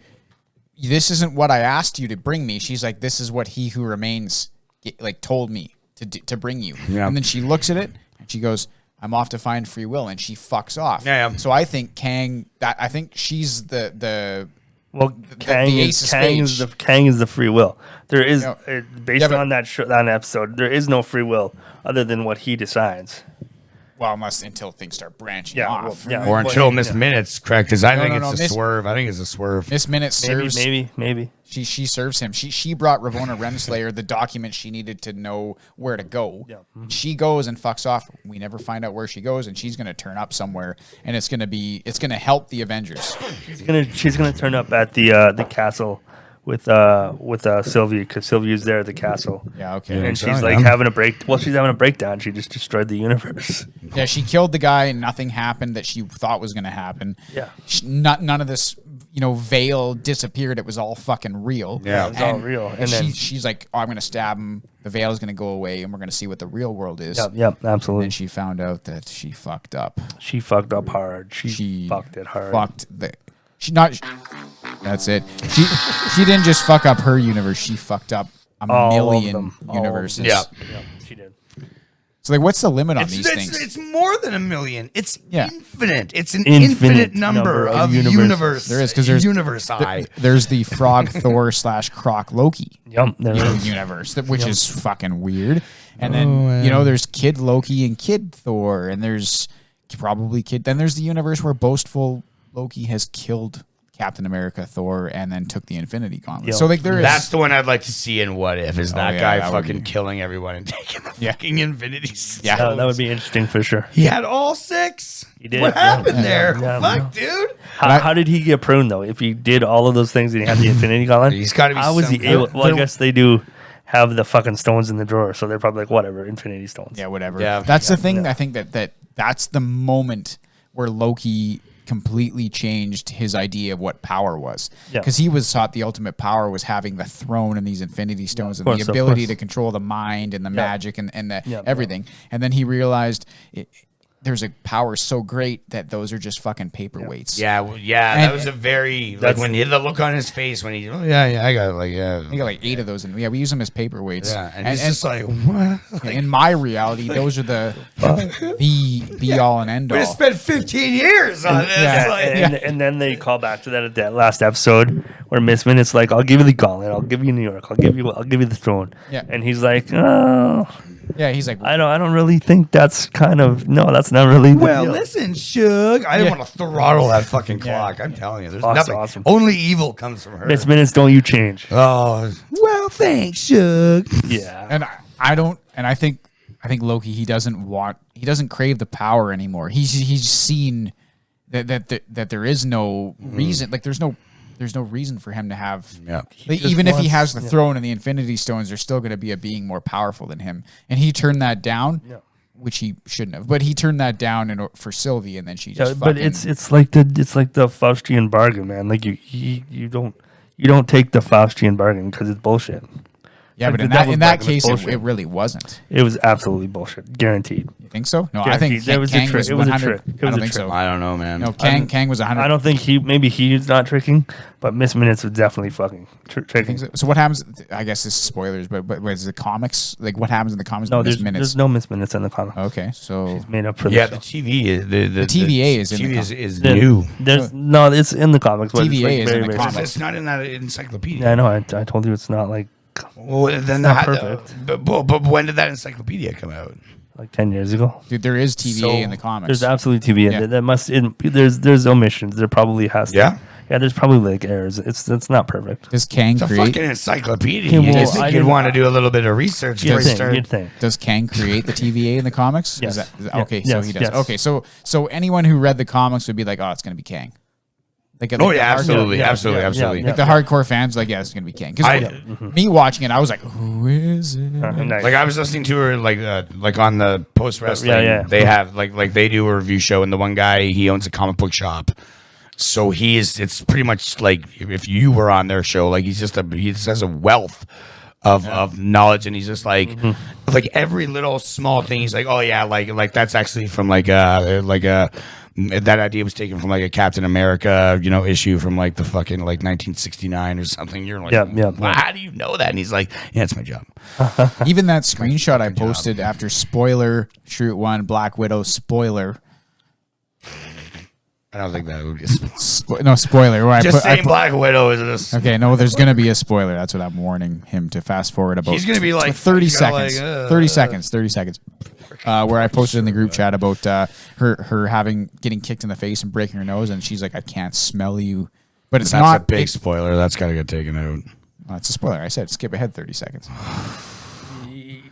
this isn't what I asked you to bring me. She's like, this is what He Who Remains told me to bring you. Yeah. And then she looks at it and she goes, I'm off to find free will, and she fucks off. Yeah. So I think Kang. I think she's the Well, Kang the is ace of Kang is the free will. There is No. based but- on that episode, there is no free will other than what he decides. well, until things start branching Yeah, off. well, yeah. Or until Miss Minutes, correct? Because I think no, it's a Miss- swerve. I think it's a swerve. Miss Minute serves. Maybe. She serves him. She brought Ravonna Renslayer the document she needed to know where to go. Yeah. She goes and fucks off. We never find out where she goes, and she's gonna turn up somewhere, and it's gonna help the Avengers. She's gonna turn up at the castle with Sylvia, because Sylvia's there at the castle. Yeah, okay. And so, she's like yeah. having a break. Well, she's having a breakdown. She just destroyed the universe. Yeah, she killed the guy, and nothing happened that she thought was gonna happen. Yeah. None of this, veil disappeared. It was all fucking real. Yeah. It was all real. And And then she's like, oh, I'm gonna stab him. The veil is gonna go away, and we're gonna see what the real world is. Yep, absolutely. And she found out that she fucked up. She fucked up hard. She She fucked it hard. That's it. She didn't just fuck up her universe. She fucked up a All of million them. All of universes. Yeah. Yeah, she did. So like, what's the limit on these things? It's more than a million. It's Yeah. infinite. It's an Infinite infinite number number of of universes. universe. There is, 'cause there's- universe eye. There's the Frog Thor / Croc Loki Yep. There is. universe, which is fucking weird. And then there's Kid Loki and Kid Thor, and there's probably Kid. Then there's the universe where boastful Loki has killed Captain America, Thor, and then took the Infinity Gauntlet. Yep. So like there is. That's the one I'd like to see in What If, is that yeah, guy that would fucking be- killing everyone and taking the Yeah. fucking Infinity Stones. Yeah. That would be interesting for sure. He had all 6. He did, What yeah. happened there? Yeah. Fuck, dude. How did he get pruned though? If he did all of those things and he had the Infinity Gauntlet, He's gotta be How was he some- able? Well, I there- guess they do have the fucking stones in the drawer, so they're probably like, whatever, Infinity Stones. Yeah, whatever. Yeah. That's the thing. I think that's the moment where Loki completely changed his idea of what power was. Yeah. Because he was taught the ultimate power was having the throne and these Infinity Stones and course, the of ability course. to control the mind and the magic and the Yeah. everything. And then he realized there's a power so great that those are just fucking paperweights. Yeah, that was a very like when he had the look on his face when he I got like We got like 8 of those, and we use them as paperweights. Yeah, and he's just like what? Like, in my reality, those are the be all and end all. we just spent 15 years on this. And then they call back to that at that last episode where Miss Minute's like, "I'll give you the gauntlet. I'll give you New York. I'll give you the throne." Yeah. And he's like, "Oh, Yeah, he's like, I don't really think that's that's not really." The Well, deal. listen, Suge. I didn't want to throttle that fucking clock. I'm telling you, there's nothing. Awesome. Only evil comes from her. Miss Minutes, don't you change? Oh, well, thanks, Suge. Yeah. and I think Loki, he doesn't crave the power anymore. He's seen that there is no reason, like there's no reason for him to have. Yeah. Like, even if he has the throne and the Infinity Stones, there's still going to be a being more powerful than him, and he turned that down, which he shouldn't have. But he turned that down for Sylvie, and then she just. But it's like the Faustian bargain, man. Like you don't take the Faustian bargain because it's bullshit. Yeah, Like but the in that devil's case, bullshit. it really wasn't. It was absolutely bullshit, guaranteed. You think so? No, I think Guaranteed. It was a Kang trick. was It was a 100. trick. It I was don't a think trick. so. I don't know, man. No, Kang was 100. I don't think he's not tricking, but Miss Minutes was definitely fucking tricking. So what happens? I guess this is spoilers, but is the comics like what happens in the comics? No, in there's minutes. no Miss Minutes in the comic. Okay, so Made up for Yeah, the the show. TVA is the TVA is in the TV com- is new. There's no, it's in the comics. But it's TVA like is in very, the very comics. small. It's not in that encyclopedia. Yeah, I know. I told you it's not like Well, then not perfect. But when did that encyclopedia come out? 10 years ago. dude, there is TVA So, in the comics. There's absolutely TV. Yeah. That must. There's omissions. There probably has. To, Yeah? Yeah. There's probably like errors. It's not perfect. Does Kang It's a create? fucking encyclopedia. Yeah, You well, think I you'd didn't- want to do a little bit of research You'd before you think. start. You'd think. Does Kang create the TVA in the comics? Yes. Is okay, so Yes, he does. yes. Okay, so anyone who read the comics would be like, oh, it's gonna be Kang. Like, Oh the yeah, hardcore- absolutely, yeah, absolutely, yeah, absolutely. yeah. Like the hardcore fans, like, yeah, it's gonna be Kang. Because me watching it, I was like, who is it? Nice. Like I was listening to her like on the post wrestling. Yeah. They have like they do a review show, and the one guy, he owns a comic book shop. So it's pretty much like if you were on their show, like he just has a wealth of knowledge, and he's just like every little small thing. He's like, oh yeah, like that's actually from that idea was taken from like a Captain America, issue from like the fucking 1969 or something. You're like, Yeah. well, how do you know that? And he's like, yeah, it's my job. Even that screenshot I posted after spoiler shoot 1 Black Widow spoiler. I don't think that would be No spoiler. Where just I saying Black Widow is just. Okay, no, there's gonna be a spoiler. That's what I'm warning him to fast forward about. He's gonna be like 30 he's gonna seconds. like, 30 seconds. 30 seconds. Where I posted in the group chat about her getting kicked in the face and breaking her nose, and she's like, "I can't smell you," but it's That's not a big spoiler. That's got to get taken out. It's a spoiler. I said skip ahead 30 seconds.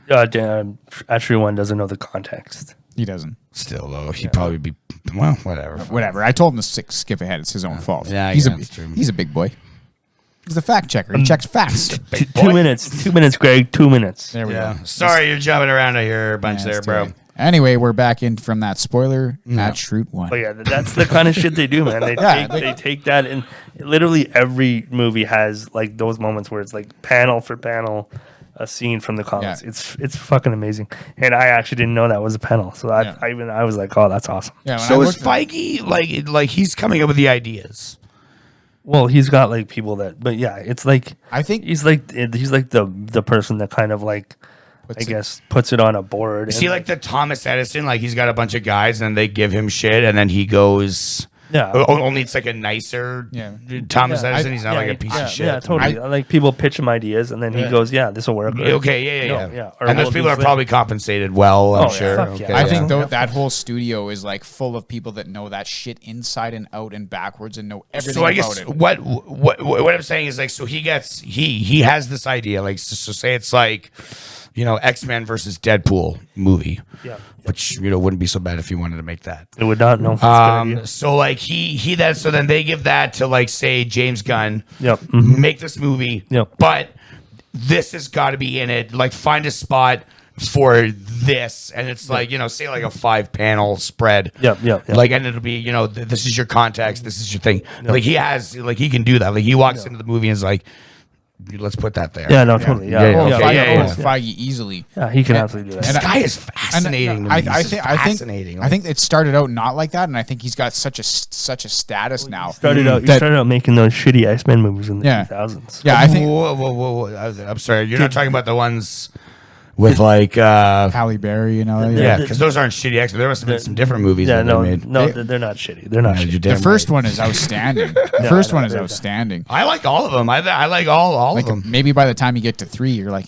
Damn, Ashley one doesn't know the context. He doesn't. Still though, he'd probably be whatever. Whatever. I told him to skip ahead. It's his own fault. Yeah, he's yeah, that's true. he's a big boy. He's the fact checker. He checks facts. 2 minutes. 2 minutes, Greg. 2 minutes. There we Yeah. go. Sorry, you're jumping around here a bunch Yeah, there, it's bro. too late. Anyway, we're back in from that spoiler at Shroot 1. But yeah, that's the kind of shit they do, man. They take that, and literally every movie has like those moments where it's like panel for panel a scene from the comics. Yeah. It's fucking amazing, and I actually didn't know that was a panel. So I was like, oh, that's awesome. Yeah, when So I is looked at- Feige like he's coming up with the ideas? Well, he's got like people that, but yeah, it's like I think he's like the person that kind of like puts it on a board. Is he like the Thomas Edison? Like he's got a bunch of guys, and they give him shit, and then he goes. Yeah. Only it's like a nicer Thomas Edison. He's not like a piece of shit. Yeah, totally. Like people pitch him ideas, and then he goes, "Yeah, this will work." Okay, yeah. No, yeah. Or And those we'll people do are this. probably compensated well. I'm Oh, yeah. sure. Fuck yeah. Okay, I think Yeah. that whole studio is like full of people that know that shit inside and out and backwards and know everything So I about guess it. what I'm saying is like, so he has this idea, like so say it's like, X-Men versus Deadpool movie, Yeah. which wouldn't be so bad if you wanted to make that. It would not. No. That's a good idea. So like so then they give that to like say James Gunn, Yep. Mhm. make this movie, Yep. but this has got to be in it. Like find a spot for this, and it's like say like a 5-panel spread. Yep. Like, and it'll be this is your context, this is your thing. Like he can do that. Like he walks into the movie and is like, let's put that there. Yeah, no, totally. Yeah, Yeah, Oh, okay, Feige, yeah. Feige easily. Yeah, he can absolutely do that. This guy is fascinating. I fascinating. think it started out not like that, and I think he's got such a status now. He started out making those shitty X-Men movies in the 2000s. Yeah, I think Whoa. I'm sorry. You're not talking about the ones with like Halle Berry, you know. yeah, because those aren't shitty X. There must have been some different movies that they made. No, they're not shitty. They're not shitty. The first one is outstanding. The first one is outstanding. I like all of them. I like all Like of them. maybe by the time you get to 3, you're like,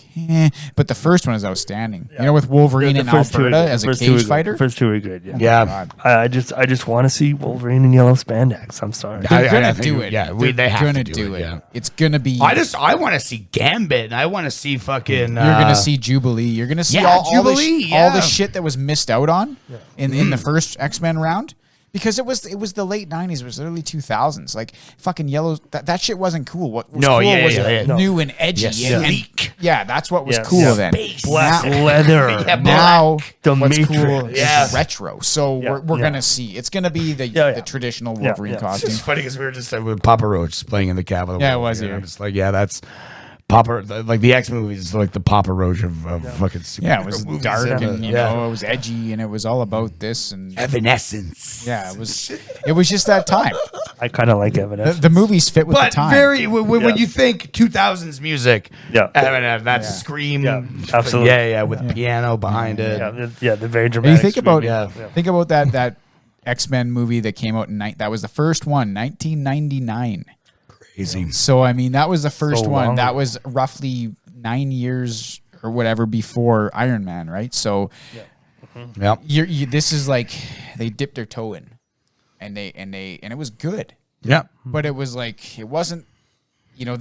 but the first one is outstanding. You know, with Wolverine The and first two are Alberta good. as The a first two are cage good. fighter. The first two are good. Yeah. Yeah. God. I just want to see Wolverine in yellow spandex. I'm sorry. They're gonna think- do it. yeah, They're they have gonna to do it, yeah. It's gonna be. I want to see Gambit. And I want to see fucking. You're gonna see Jubilee. You're gonna see all Jubilee. all the Yeah. shit that was missed out on in the first X-Men round. Because it was the late 90s, it was the early 2000s. Like fucking yellow, that shit wasn't cool. What was cool was new and edgy. Yeah, and sleek. yeah, that's what was Yeah. cool Yeah. then. Black Now- leather. Yeah, Now The what's Matrix. cool Yeah. is retro. So Yeah. we're Yeah. gonna see. It's gonna be the traditional Yeah. Wolverine Yeah. costume. It's funny because we were just with Papa Roach playing in the Capitol. Yeah, it was here. here. I'm just like, yeah, that's Papa. Like the X movies is like the Papa Roach of fucking superhero Yeah, it was movies. dark And, and you know it was edgy and it was all about this and Evanescence. yeah, it was just that time. I kind of like Evanescence. The movies fit with But the time. when you think 2000s music, Yeah. that Scream, Yeah, absolutely. yeah, with piano behind it. Yeah, they're very And dramatic. you think about Yeah. think about that X-Men movie that came out that was the first one, 1999. Crazy. So I mean, that was the first So one. long That ago. was roughly 9 years or whatever before Iron Man, right? So Yep. this is like they dipped their toe in, and it was good, Yep. but it was like it wasn't. You know,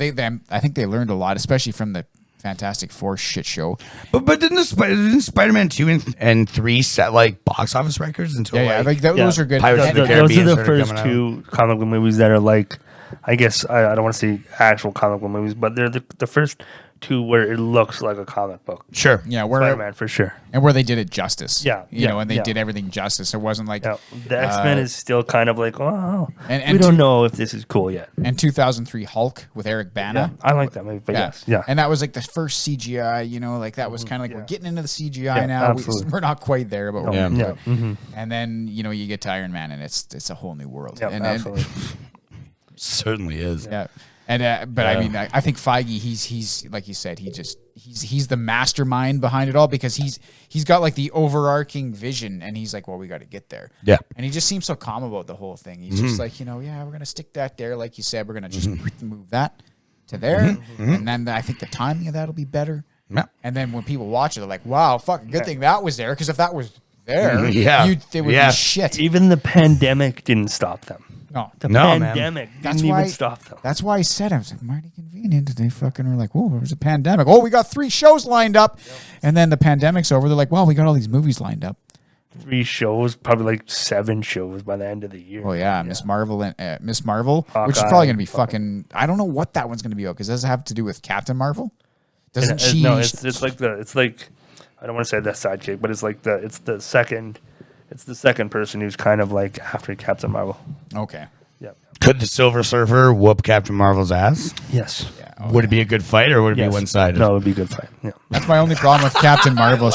I think they learned a lot, especially from the Fantastic Four shit show. But didn't Spider-Man 2 and 3 set like box office records until Those are good. Pirates of the And- Caribbean Those are the started first coming two comic book movies that are like, I guess I don't want to say actual comic book movies, but they're the first two where it looks like a comic book. Sure. yeah, Spider-Man for sure. and where they did it justice. Yeah, you know, and they yeah. did everything justice. It wasn't like Yeah, the X-Men is still kind of like, oh, And we don't know if this is cool yet. and 2003 Hulk with Eric Bana. Yeah, I like that movie, but yes, yeah. And that was like the first CGI, you know, like that was kind of like we're getting into the CGI Yeah, now. absolutely. We're not quite there, but we're Yeah. getting to Yeah, it. mm-hmm. And then, you know, you get to Iron Man and it's a whole new world. Yeah, and, absolutely. Certainly is. Yeah. And but I mean, I think Feige, he's like you said, he's the mastermind behind it all because he's got like the overarching vision, and he's like, well, we got to get there. Yeah. And he just seems so calm about the whole thing. He's just like, you know, yeah, we're gonna stick that there, like you said, we're gonna just move that to there, and then I think the timing of that'll be better. Yeah. And then when people watch it, they're like, wow, fucking good thing that was there, because if that was there, Yeah. it would Yeah. be shit. Even the pandemic didn't stop them. No. The No, man. pandemic That's didn't why. even stop them. That's why I said I was like mighty convenient. They fucking were like, "Whoa, there's a pandemic. Oh, we got 3 shows lined up," and then the pandemic's over. They're like, "Well, we got all these movies lined up." 3 shows, probably like 7 shows by the end of the year. Oh yeah, Miss Marvel and Miss Marvel, which is Hawkeye, probably gonna be fucking. I don't know what that one's gonna be about because does it have to do with Captain Marvel? Doesn't she? No, it's like I don't want to say the sidekick, but it's the second person who's kind of like after Captain Marvel. Okay. Yeah. Could the Silver Surfer whoop Captain Marvel's ass? Yes. Yeah. Would it be a good fight or would it be Yes. one-sided? No, it would be a good fight. Yeah. That's my only problem with Captain Marvel.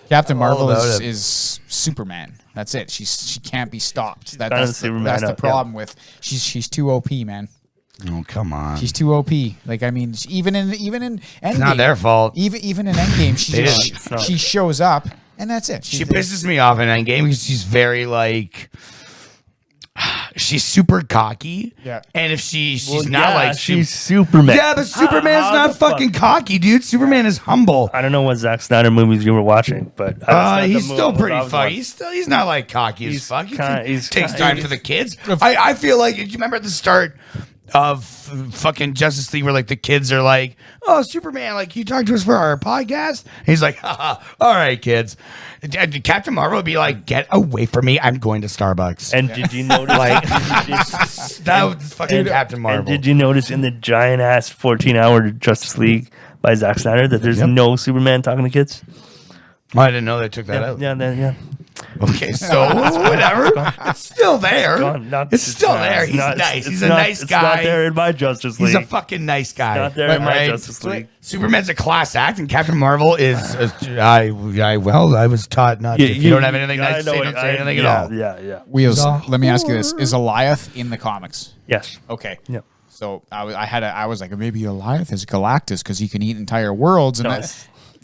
Captain Marvel about it. is Superman. That's it. She can't be stopped. better than Superman, That's the yeah. problem with she's too OP, man. Oh, come on. She's too OP. Like I mean, even in Endgame, It's not their fault. Even in Endgame, It's not. she shows up and that's it. She pisses me off in Endgame because she's very like... She's super cocky. Yeah. And if she's not like... she's Superman. Yeah, but Superman's how not the fuck? fucking cocky, dude. Superman is humble. I don't know what Zack Snyder movies you were watching, but He's still pretty fucky. He's not like cocky as He's fuck. He kinda- takes time for the kids. I feel like, do you remember at the start of fucking Justice League where like the kids are like, oh, Superman, like you talk to us for our podcast? And he's like, haha, all right, kids. Captain Marvel would be like, get away from me. I'm going to Starbucks. And did you notice? That was fucking Captain Marvel. And did you notice in the giant ass 14-hour Justice League by Zack Snyder that there's no Superman talking to kids? I didn't know they took that out. Yeah. Okay, so whatever. It's still there. It's still there. He's nice. He's a nice guy. It's not there in my Justice League. He's a fucking nice guy. Not there in my Justice League. Superman's a class act, and Captain Marvel is. I was taught not. If you don't have anything nice to say, don't say anything at all. Yeah. Wheels. Let me ask you this: is Goliath in the comics? Yes. Okay. Yeah. So I was like, maybe Goliath is Galactus because he can eat entire worlds, and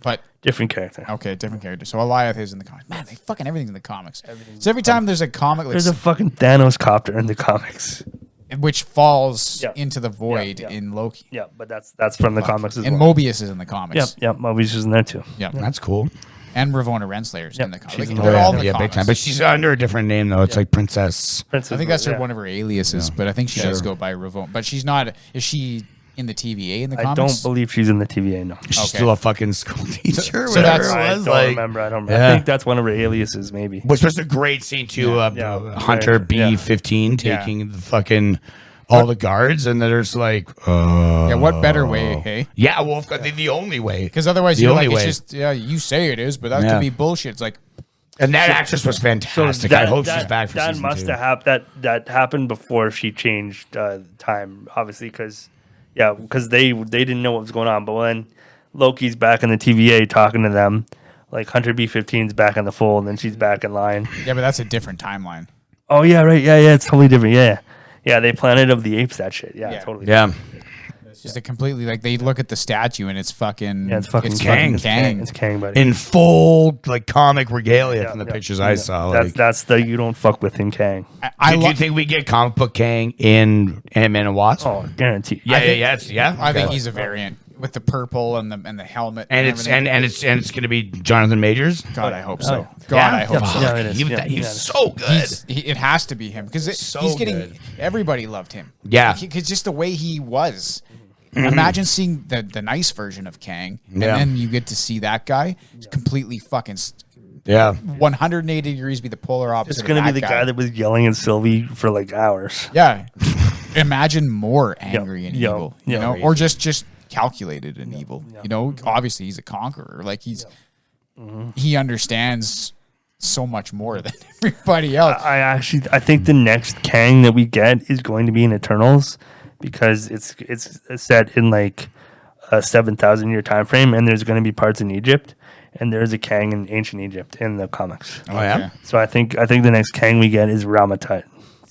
but different character. Okay, different character. So Goliath is in the comics. Man, they fucking everything's in the comics. So every time there's a comic, there's a fucking Thanos copter in the comics, which falls into the void Yeah. in Loki. Yeah, but that's from the comics as and well. Mobius is in the comics. Yeah, Mobius is in there too. Yeah, that's cool. And Ravonna Renslayer's in the comics. She's Like, in they're all in the big comics. time. But she's under a different name though. It's like Princess. I think that's one of her aliases, but I think she does go by Ravonna. But she's not. Is she in the TVA in the comics? I don't believe she's in the TVA. No, She's still a fucking school teacher. So whatever that's- it was. I don't remember. I think that's one of her aliases, maybe. Which was a great scene too. Hunter B-15 taking the fucking all the guards, and there's like, yeah. What better way? Hey. Yeah, well, the only way. Because otherwise, The you're only like, way. it's just you say it is, but that could be bullshit. It's like. And that actress was fantastic. I hope she's back for that season must 2. have that happened before she changed time, obviously, because they didn't know what was going on. But when Loki's back in the TVA talking to them, like Hunter B-15's back in the fold, and then she's back in line. Yeah, but that's a different timeline. Oh yeah, right. Yeah, it's totally different. Yeah, they Planet of the Apes that shit. Yeah. Totally. Yeah. It's just a completely like they look at the statue and it's fucking. Yeah, it's fucking Kang. It's Kang, buddy. In full like comic regalia from the pictures I saw. That's the you don't fuck with him Kang. Do you think we get comic book Kang in Ant-Man and Wasp? Oh, guaranteed. Yeah. I think he's a variant with the purple and the helmet. And it's going to be Jonathan Majors. God, I hope so. Oh, God, I hope so. Yeah, it is. He's so good. It has to be him because he's getting good. everybody loved him. Yeah. Because just the way he was. Imagine seeing the nice version of Kang, and then you get to see that guy completely fucking 180 degrees be the polar opposite. It's gonna be the guy that was yelling at Sylvie for like hours. Yeah. Imagine more angry and evil, you know, crazy. or just calculated and evil. You know, obviously he's a conqueror. Like he understands so much more than everybody else. I think the next Kang that we get is going to be in Eternals. Because it's set in like a 7,000 year time frame, and there's going to be parts in Egypt, and there's a Kang in ancient Egypt in the comics. Oh yeah. So I think the next Kang we get is Rama-Tut.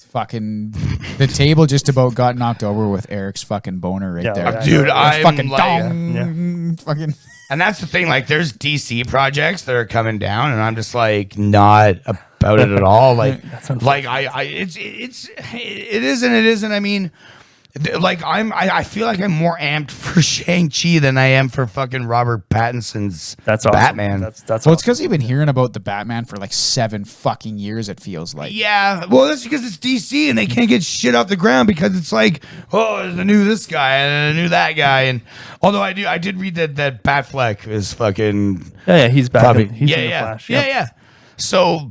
Fucking the table just about got knocked over with Eric's fucking boner right there. Dude, I'm fucking like, dong, fucking. And that's the thing. Like, there's DC projects that are coming down, and I'm just like not about it at all. Like, it is and it isn't. I mean. Like I feel like I'm more amped for Shang-Chi than I am for fucking Robert Pattinson's Batman. That's well, it's because you've been hearing about the Batman for like 7 fucking years. It feels like. Yeah, well, that's because it's DC and they can't get shit off the ground because it's like, oh, I knew this guy and I knew that guy, and although I did read that Batfleck is fucking he's back. probably He's in the Flash. Yeah. So,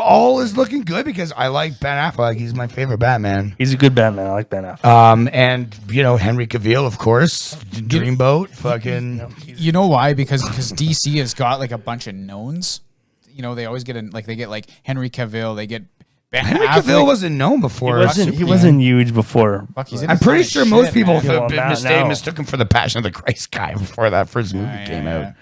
all is looking good because I like Ben Affleck. He's my favorite Batman. He's a good Batman. I like Ben Affleck. And, Henry Cavill, of course. Dreamboat. Fucking. You know why? Because DC has got like a bunch of knowns. They always get they get like Henry Cavill. They get Ben Henry Affleck. Cavill wasn't known before. He wasn't huge before. I'm pretty sure most people now. mistook him for the Passion of the Christ guy before that first movie came out.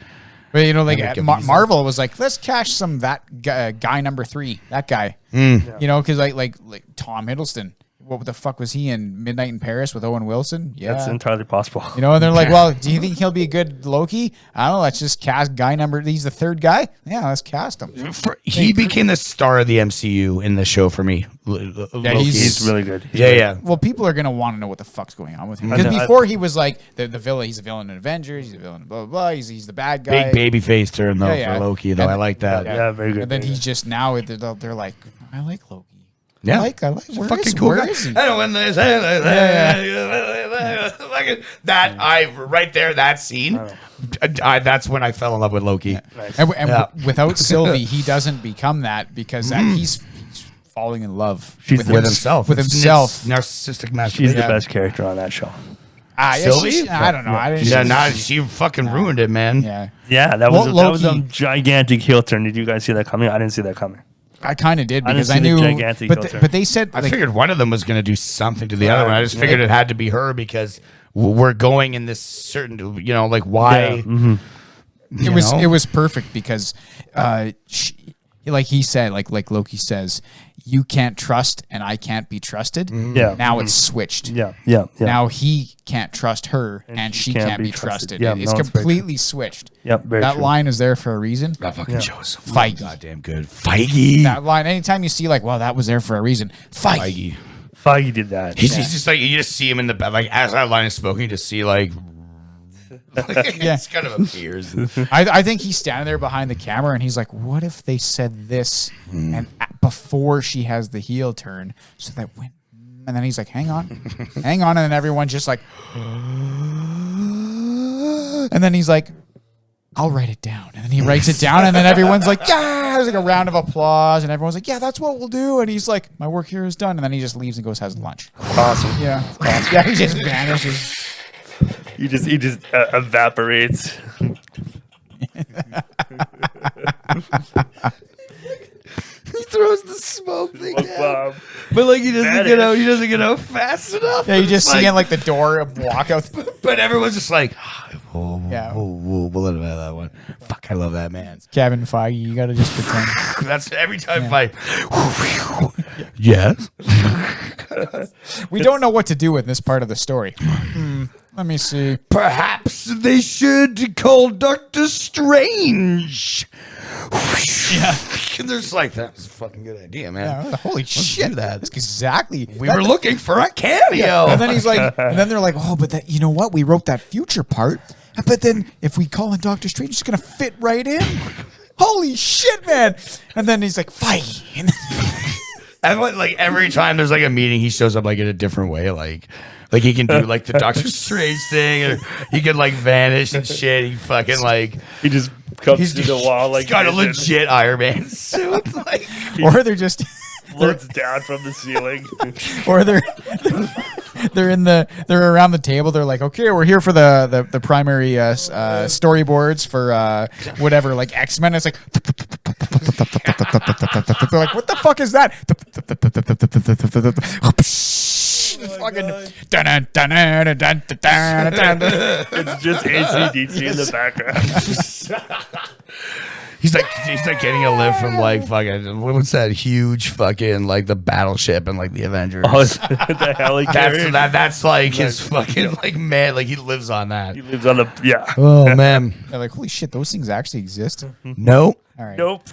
But Marvel was like, let's cash that guy number 3, that guy. Because like Tom Hiddleston. What the fuck was he in Midnight in Paris with Owen Wilson? Yeah, that's entirely possible. And they're like, well, do you think he'll be a good Loki? I don't know. Let's just cast guy number. He's the 3rd guy. Yeah, let's cast him. He became the star of the MCU in the show for me. He's really good. Well, people are gonna want to know what the fuck's going on with him because before he was like the villain. He's a villain in Avengers. He's a villain. Blah blah blah. He's the bad guy. Big baby face turn though for Loki though. I like that. Yeah, very good. And then he's just now they're like, I like Loki. Yeah, I like. Where fucking is, cool where guy. is he? I don't when they say right there that scene. That's when I fell in love with Loki. Yeah. Nice. And without Sylvie, he doesn't become that because he's falling in love with himself. With himself, narcissistic masturbation. She's the best character on that show. Sylvie? I don't know. I didn't. Yeah, nah, she fucking ruined it, man. Yeah, Yeah, that was Loki, a gigantic heel turn. Did you guys see that coming? I didn't see that coming. I kind of did I didn't because see I the knew. gigantic heel turn. But they said I like, figured one of them was going to do something to the other one. I just figured it had to be her because we're going in this certain, like why. Yeah. Mm-hmm. it was perfect because, like he said, like Loki says, you can't trust and I can't be trusted. Yeah. Now it's switched. Yeah. Now he can't trust her and she can't be trusted. Yeah, It's no, it's completely switched. Yep, very that true. line is there for a reason. That fucking show is so Feige. goddamn good. Feige. That line, anytime you see like, well, that was there for a reason. Feige. Feige did that. He's just like, you just see him in the back, like as that line is spoken, you just see like, it's kind of appears. I think he's standing there behind the camera and he's like, what if they said this and before she has the heel turn so that when, and then he's like, hang on. And then everyone's just like, and then he's like, I'll write it down. And then he writes it down and then everyone's like, yeah, there's like a round of applause and everyone's like, yeah, that's what we'll do. And he's like, my work here is done. And then he just leaves and goes, has lunch. Awesome. Yeah. Yeah, he just vanishes. He just evaporates. He throws the smoke thing Smoke down. bomb. But like he doesn't get out. Vanish. He doesn't get out fast enough. Yeah, you just It's see in like the door walk out. But everyone's just like, Yeah. we'll let him have that one. Fuck, I love that man. Kevin Feige, you got to just pretend. That's every time I. Yes. We don't know what to do with this part of the story. Let me see. Perhaps they should call Doctor Strange. Yeah. And there's like, that was a fucking good idea, man. Yeah, holy shit. That's exactly. We were looking for a cameo. And then he's like, and then they're like, oh, but that, you know what? We wrote that future part. But then if we call in Doctor Strange, it's going to fit right in. Holy shit, man. And then he's like, Feige. Everyone, like every time there's like a meeting, he shows up like in a different way. Like he can do like the Doctor Strange thing, or he can like vanish and shit. He fucking like He just comes through the wall like he's got a vision. legit Iron Man suit. Like Or they're just, Floats down from the ceiling. or they're around the table. They're like, okay, we're here for the primary storyboards for whatever, like X-Men. It's like, they're like, what the fuck is that? It's just AC/DC in the background. he's like getting a lift from like fucking what's that huge fucking like the battleship and like the Avengers. Oh, the helicarrier. That's like his fucking like man, like he lives on that. He lives on the Oh man. They're like, holy shit, those things actually exist. No. All right. Nope.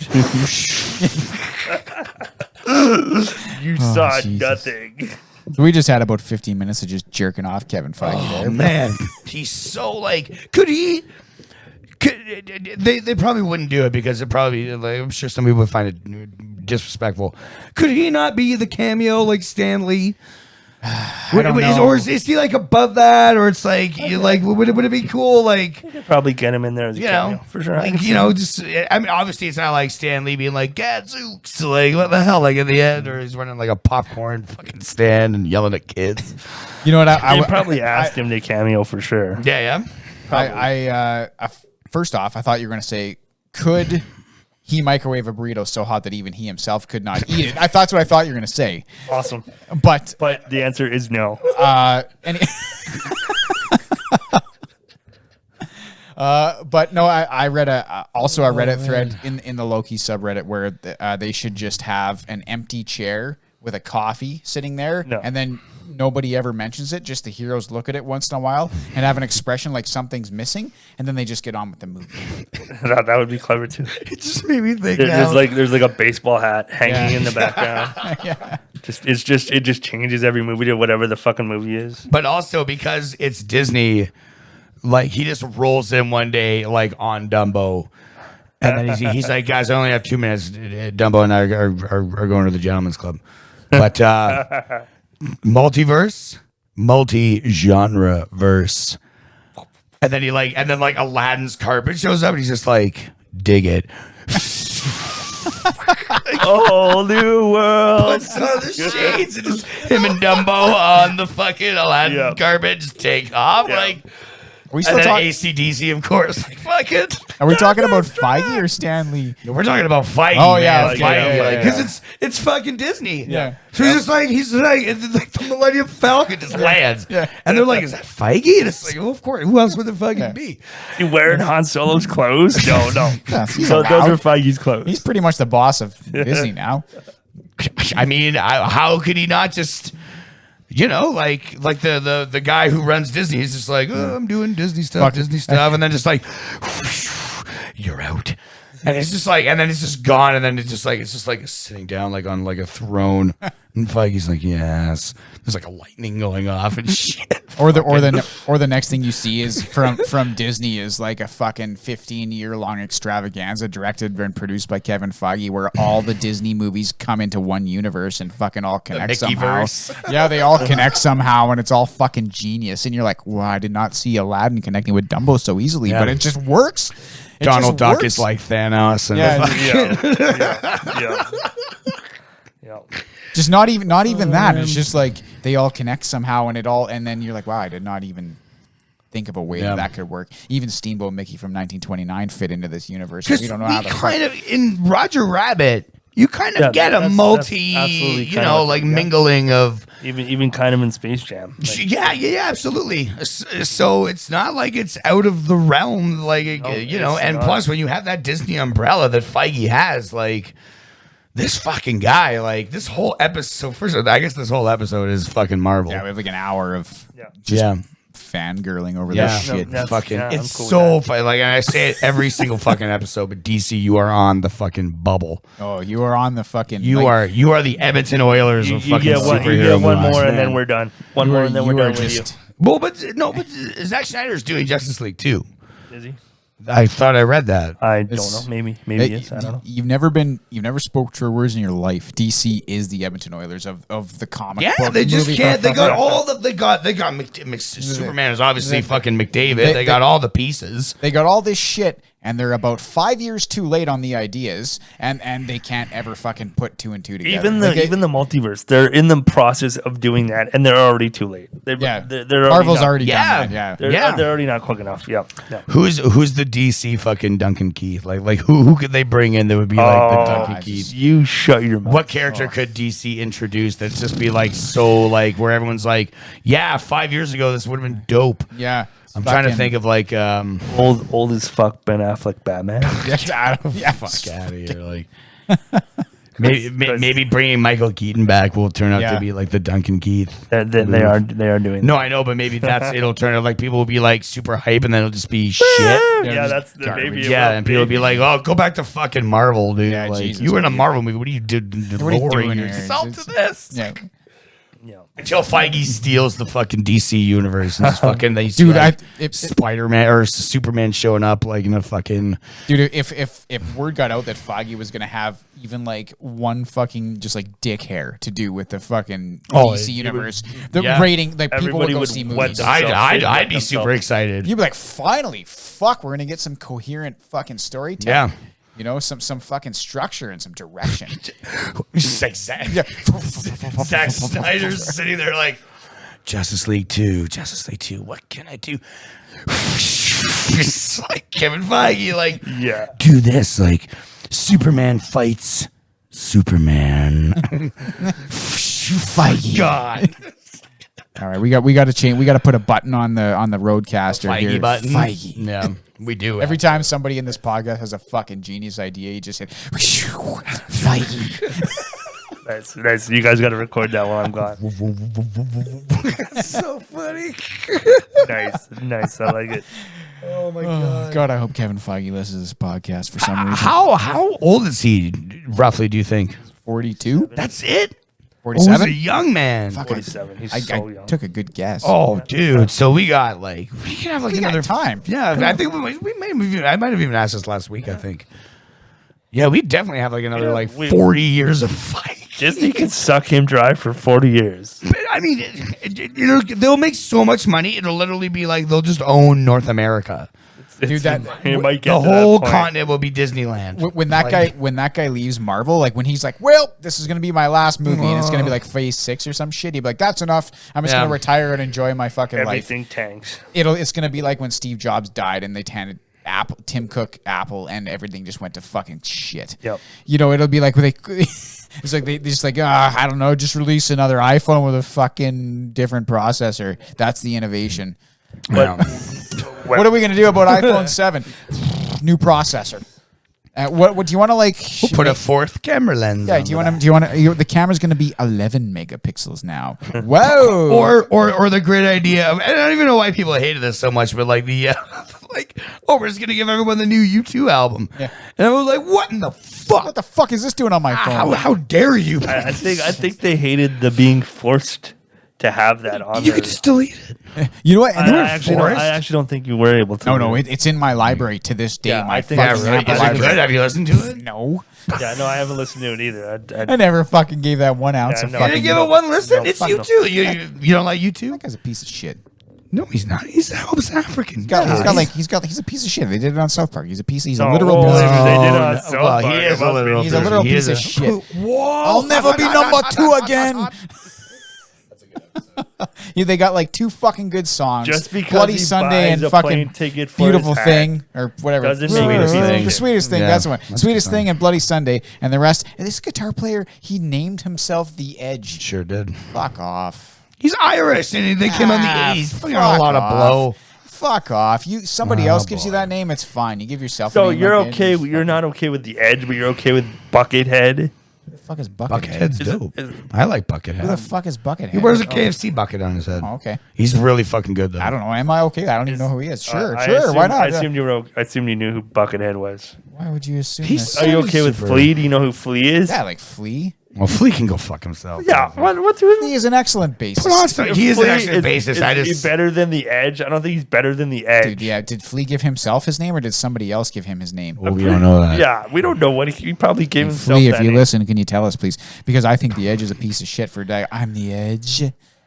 You saw Jesus. nothing. So we just had about 15 minutes of just jerking off Kevin Feige there. Man, he's so like, they probably wouldn't do it because it probably, like, I'm sure some people would find it disrespectful. Could he not be the cameo like Stan Lee? don't know. Or is he like above that, or it's like you like would it be cool like Probably get him in there as a you cameo, know for sure. like just I mean obviously it's not like Stan Lee being like Gadzooks like what the hell like at the end, or he's running like a popcorn fucking stand and yelling at kids. You know what? They probably asked him to cameo for sure. Yeah. First off, I thought you were going to say, could he microwave a burrito so hot that even he himself could not eat it? That's what I thought you were going to say. Awesome. But The answer is no. but no, I read a Reddit thread in the Loki subreddit where they should just have an empty chair with a coffee sitting there, No. and then nobody ever mentions it. Just the heroes look at it once in a while and have an expression like something's missing, and then they just get on with the movie. that would be clever too. It just made me think There's like a baseball hat hanging in the background. Yeah. It just changes every movie to whatever the fucking movie is. But also because it's Disney, like he just rolls in one day like on Dumbo, and then he's like, guys, I only have 2 minutes. Dumbo and I are going to the gentleman's club, but multiverse, multi-genre verse, and then like Aladdin's carpet shows up, and he's just like, dig it. Oh, new world. Puts on the shades and just him and Dumbo on the fucking Aladdin Yeah. garbage take off. Yeah. Like, Are we and still then talking? AC/DC, of course. Like, fuck it. Are we talking about Feige or Stanley? No, we're talking about Feige. Oh, yeah, man. Feige, Feige, yeah, because it's fucking Disney. Yeah. So he's like it's like the Millennium Falcon just lands. Yeah. And they're like, is that Feige? And it's like, well, of course. Who else would it fucking be? You wearing Han Solo's clothes? No. He's So those around. are Feige's clothes. He's pretty much the boss of Disney now. I mean, how could he not just, like the guy who runs Disney is just like, oh, I'm doing Disney stuff, and then just like, you're out. And it's just like, and then it's just gone, and then it's just like sitting down like on like a throne, and Feige's like, yes. There's like a lightning going off and shit. Or the next thing you see is from Disney is like a fucking 15-year-long extravaganza directed and produced by Kevin Feige, where all the Disney movies come into one universe and fucking all connect somehow. Mickeyverse. Yeah, they all connect somehow, and it's all fucking genius. And you're like, well, I did not see Aladdin connecting with Dumbo so easily, Yeah. but it just works. It Donald just Duck works. is like Thanos, and Yeah. Just not even that. It's just like they all connect somehow, and then you're like, wow, I did not even think of a way that could work. Even Steamboat Mickey from 1929 fit into this universe. We don't know how to kind of in Roger Rabbit. You kind of get a that's multi, absolutely kind of like what- yeah. mingling of. Even kind of in Space Jam. Like, Yeah, absolutely. So it's not like it's out of the realm, like No, and it's not. plus when you have that Disney umbrella that Feige has, like this fucking guy, like this whole episode. So first, I guess this whole episode is fucking Marvel. Yeah, we have like an hour of Yeah. fangirling over Yeah, this shit. that's- fucking, yeah, I'm it's cool with so that. funny. Like, and I say it every single fucking episode, but DC, you are on the fucking bubble. Oh, you are on the fucking. You are the Edmonton Oilers You of fucking get superhero one movies. more, and man. then we're done. One more, and then we're done with you. Well, but Zack Snyder's doing Justice League too. Is he? I thought I read that. I don't It's- know. Maybe Hey, yes. I don't know. You've never spoke true words in your life. DC is the Edmonton Oilers of the comic Yeah, book they just movie. can't. They got all the. They got Superman is obviously fucking McDavid. They got all the pieces. They got all this shit, and they're about 5 years too late on the ideas, and they can't ever fucking put two and two together. Even the multiverse, they're in the process of doing that, and they're already too late. They're Marvel's already Yeah. done that. They're, Yeah. they're already not quick enough. Yeah. Who's the DC fucking Duncan Keith? Like who could they bring in that would be like the Duncan Keith? You shut your mouth. What character could DC introduce that's just be like so like where everyone's like, yeah, 5 years ago this would have been dope. Yeah. I'm trying to think of like Old as fuck Ben Affleck Batman. Yeah, fuck out of here. Like maybe bringing Michael Keaton back will turn out Yeah. to be like the Duncan Keith. They are doing. No, I know, but maybe it'll turn out like people will be like super hype and then it'll just be shit. Yeah, that's the baby. Yeah, and people will be like, "Oh, go back to fucking Marvel, dude! Yeah, like Jesus, you were in a what Marvel movie. What are you doing? What are you Lowering doing here? yourself It's- to this? Yeah. Yeah. Until Feige steals the fucking DC universe and just fucking they see Dude, like, if Spider-Man or Superman showing up like in a fucking if word got out that Feige was gonna have even like one fucking just like dick hair to do with the fucking DC universe, the yeah. rating, like people would Everybody go would see wet movies. themselves. I'd be super excited. You'd be like, finally, fuck, we're gonna get some coherent fucking storytelling. Yeah. You know, some fucking structure and some direction. Just like Zack Snyder's sitting there like Justice League 2, what can I do? It's like Kevin Feige, like do this, like Superman fights Superman. Feige. God. All right, we got to change. We got to put a button on the roadcaster Feige here. button. Feige. Yeah, we do. Every time somebody in this podcast has a fucking genius idea, you just hit Feige. Nice. You guys got to record that while I'm gone. so funny. Nice. I like it. Oh my Oh, God, I hope Kevin Feige listens to this podcast for some reason. How old is he roughly, do you think? 42? That's it? 47? He's a young man. Fuck, 47. He's I so young. took a good guess. Oh, dude. So we got like we can have like We got another time. Yeah, I think I might have even asked this last week. I think. Yeah, we definitely have like another like 40 years of fight. Disney can suck him dry for 40 years. I mean, they'll make so much money. It'll literally be like they'll just own North America. Dude, that It might get The to that whole point. continent will be Disneyland. when that guy leaves Marvel, like when he's like, well, this is gonna be my last movie and it's gonna be like Phase 6 or some shit. He'd be like, that's enough. I'm just gonna retire and enjoy my fucking Everything life. tanks. It's gonna be like when Steve Jobs died and they handed Tim Cook Apple and everything just went to fucking shit. Yep. You know, it'll be like it's like they just like I don't know, just release another iPhone with a fucking different processor. That's the innovation. But What are we gonna do about iPhone 7? New processor. What do you want to like? We'll put a fourth camera lens. Yeah, do you want to? The camera's going to be 11 megapixels now. Whoa! or the great idea of, and I don't even know why people hated this so much, but like the like, oh, we're just gonna give everyone the new U2 album. Yeah. And I was like, what in the fuck? What the fuck is this doing on my phone? How dare you? I think they hated the being forced to have that on You there. could just delete it. You know what? And I actually don't think you were able to. no, it's in my library to this day. Yeah, my I think fucking I really- Apple is it library. Good. Have you listened to it? No, Yeah, no, I haven't listened to it either. I never fucking gave that 1 ounce Yeah, of no. You fucking. didn't give it one listen. No, It's fuck you no. too. You don't like U2? That guy's a piece of shit. No, he's not. He's African. He's a piece of shit. They did it on South Park. He's a No, literal. well, piece of they shit. did it on South Well, Park. he is a literal. He's a literal He piece is of shit. Whoa! I'll never be number 2 again. Yeah, they got like 2 fucking good songs. Just because Bloody he Sunday buys and a fucking plane ticket for Beautiful his hat Thing or whatever. doesn't make it a thing. The Sweetest Thing. Yeah, That's the one. that's a Sweetest good Thing and Bloody Sunday and the rest. And this guitar player, he named himself The Edge. Sure did. Fuck off. He's Irish, and they came on the Ah, 80s. Fucking fuck a lot of off. blow. Fuck off. Somebody Oh, else gives you boy. that name, it's fine. You give yourself. So a name you're like okay. Edge. You're not okay with the Edge, but you're okay with Buckethead. Who the fuck is Buckethead? Buckethead's dope. I like Buckethead. Who the fuck is Buckethead? He wears a KFC bucket on his head. Oh, okay. He's really fucking good though. I don't know. Am I okay? I don't even know who he is. Sure, I sure. assumed- Why not? I assumed you knew who Buckethead was. Why would you assume He's this? Are you okay with Super. Flea? Do you know who Flea is? Yeah, like Flea. Well, Flea can go fuck himself. Yeah. What's He is an excellent Put on bassist. some, he is an excellent bassist. I Is he just better than the Edge? I don't think he's better than the Edge. Dude, yeah. Did Flea give himself his name or did somebody else give him his name? well, we don't know that. Yeah, we don't know what he probably gave himself. Flea, if that you name. listen, can you tell us, please? Because I think the Edge is a piece of shit for I'm the Edge.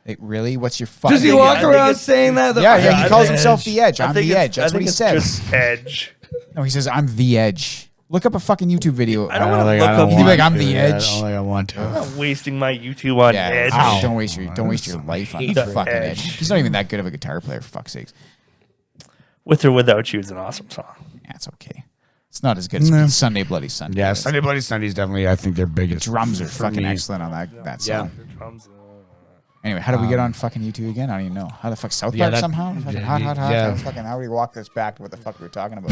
Like, really? What's your fucking? Does he think- walk I think around it's- saying that? Yeah, yeah. I He calls think- himself the Edge. I I'm think the it's- Edge. That's I what he think says. it's just Edge. No, he says I'm the Edge. Look up a fucking YouTube video. I don't want to think look I up. He'd be want like, I'm to. the Yeah, Edge. I don't think I want to. I'm not wasting my YouTube on Yeah, Edge. ow. Don't waste your life on the The fucking Edge. Edge. He's not even that good of a guitar player, for fuck's sakes. With or without you is an awesome song. Yeah, it's okay. It's not as good as No. Sunday Bloody Sunday. Yeah, is. Sunday Bloody Sunday's definitely, I think, their biggest. Drums are for fucking me. excellent on that Yeah. song. Anyway, how do we get on fucking YouTube again? I don't even know. How the fuck South Yeah, Park that- somehow? Fucking yeah, hot. yeah. Fucking how do we walk this back to what the fuck we were talking about?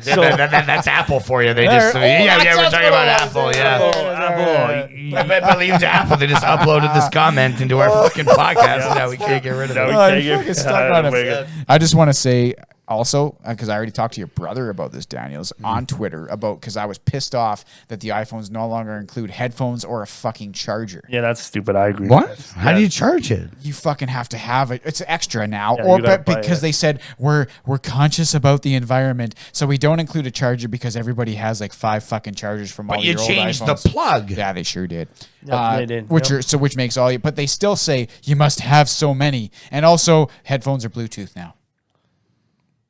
That's Apple for you. They There- just, oh, yeah, that's we're talking about Apple. Apple, yeah. Apple. I believe Apple. They just uploaded this comment into our fucking podcast, and now we can't get rid of No, it. we Oh, can't you get- fucking stuck on wait, it. I just want to say also, because I already talked to your brother about this, Daniels, Mm-hmm. on Twitter about because I was pissed off that the iPhones no longer include headphones or a fucking charger. Yeah, that's stupid. I agree. What? How do you charge it? You fucking have to have it. It's extra now, Yeah, or you gotta but buy because it. they said we're conscious about the environment, so we don't include a charger because everybody has like 5 fucking chargers from all But you your old changed the iPhones. plug. Yeah, they sure did. Yep, they did. Which Yep. which makes all you, but they still say you must have so many, and also headphones are Bluetooth now.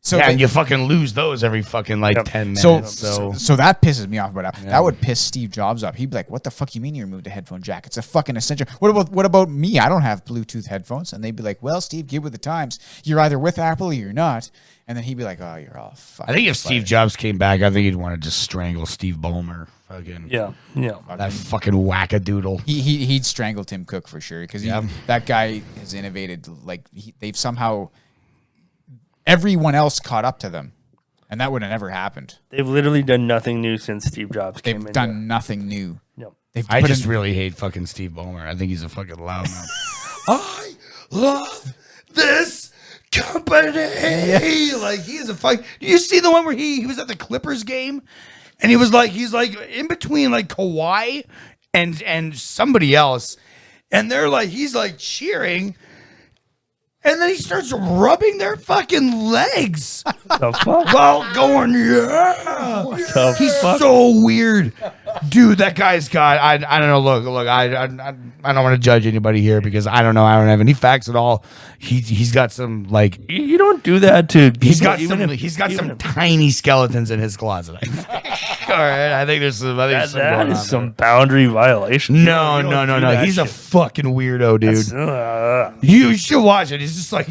So Yeah, they- and you fucking lose those every fucking like 10 minutes. so that pisses me off. But that would piss Steve Jobs off. He'd be like, "What the fuck you mean you removed a headphone jack? It's a fucking essential." What about me? I don't have Bluetooth headphones, and they'd be like, "Well, Steve, get with the times. You're either with Apple or you're not." And then he'd be like, "Oh, you're all fucking." I think if Steve Jobs came back, I think he'd want to just strangle Steve Ballmer. Fucking Yeah, yeah. that fucking wackadoodle. He'd strangle Tim Cook for sure because that guy has innovated. Like they've somehow everyone else caught up to them, and that would have never happened. They've literally done nothing new since Steve Jobs They've came in. done nothing new. Yep. They've I put just in- really hate fucking Steve Ballmer. I think he's a fucking loudmouth. I love this company. Like he is a fuck. Did you see the one where he was at the Clippers game, and he's like in between like Kawhi and somebody else, and they're like he's like cheering. And then he starts rubbing their fucking legs The fuck? while going, yeah. The He's fuck? so weird. Dude, that guy's got, I don't know, look, I don't want to judge anybody here because I don't know, I don't have any facts at all. He's got some, like, You don't do that to people. he's got even some if- tiny skeletons in his closet, I think. All right, I think there's some, That going is on some boundary violation. there. No. He's a fucking weirdo, dude. You should watch it. He's just like,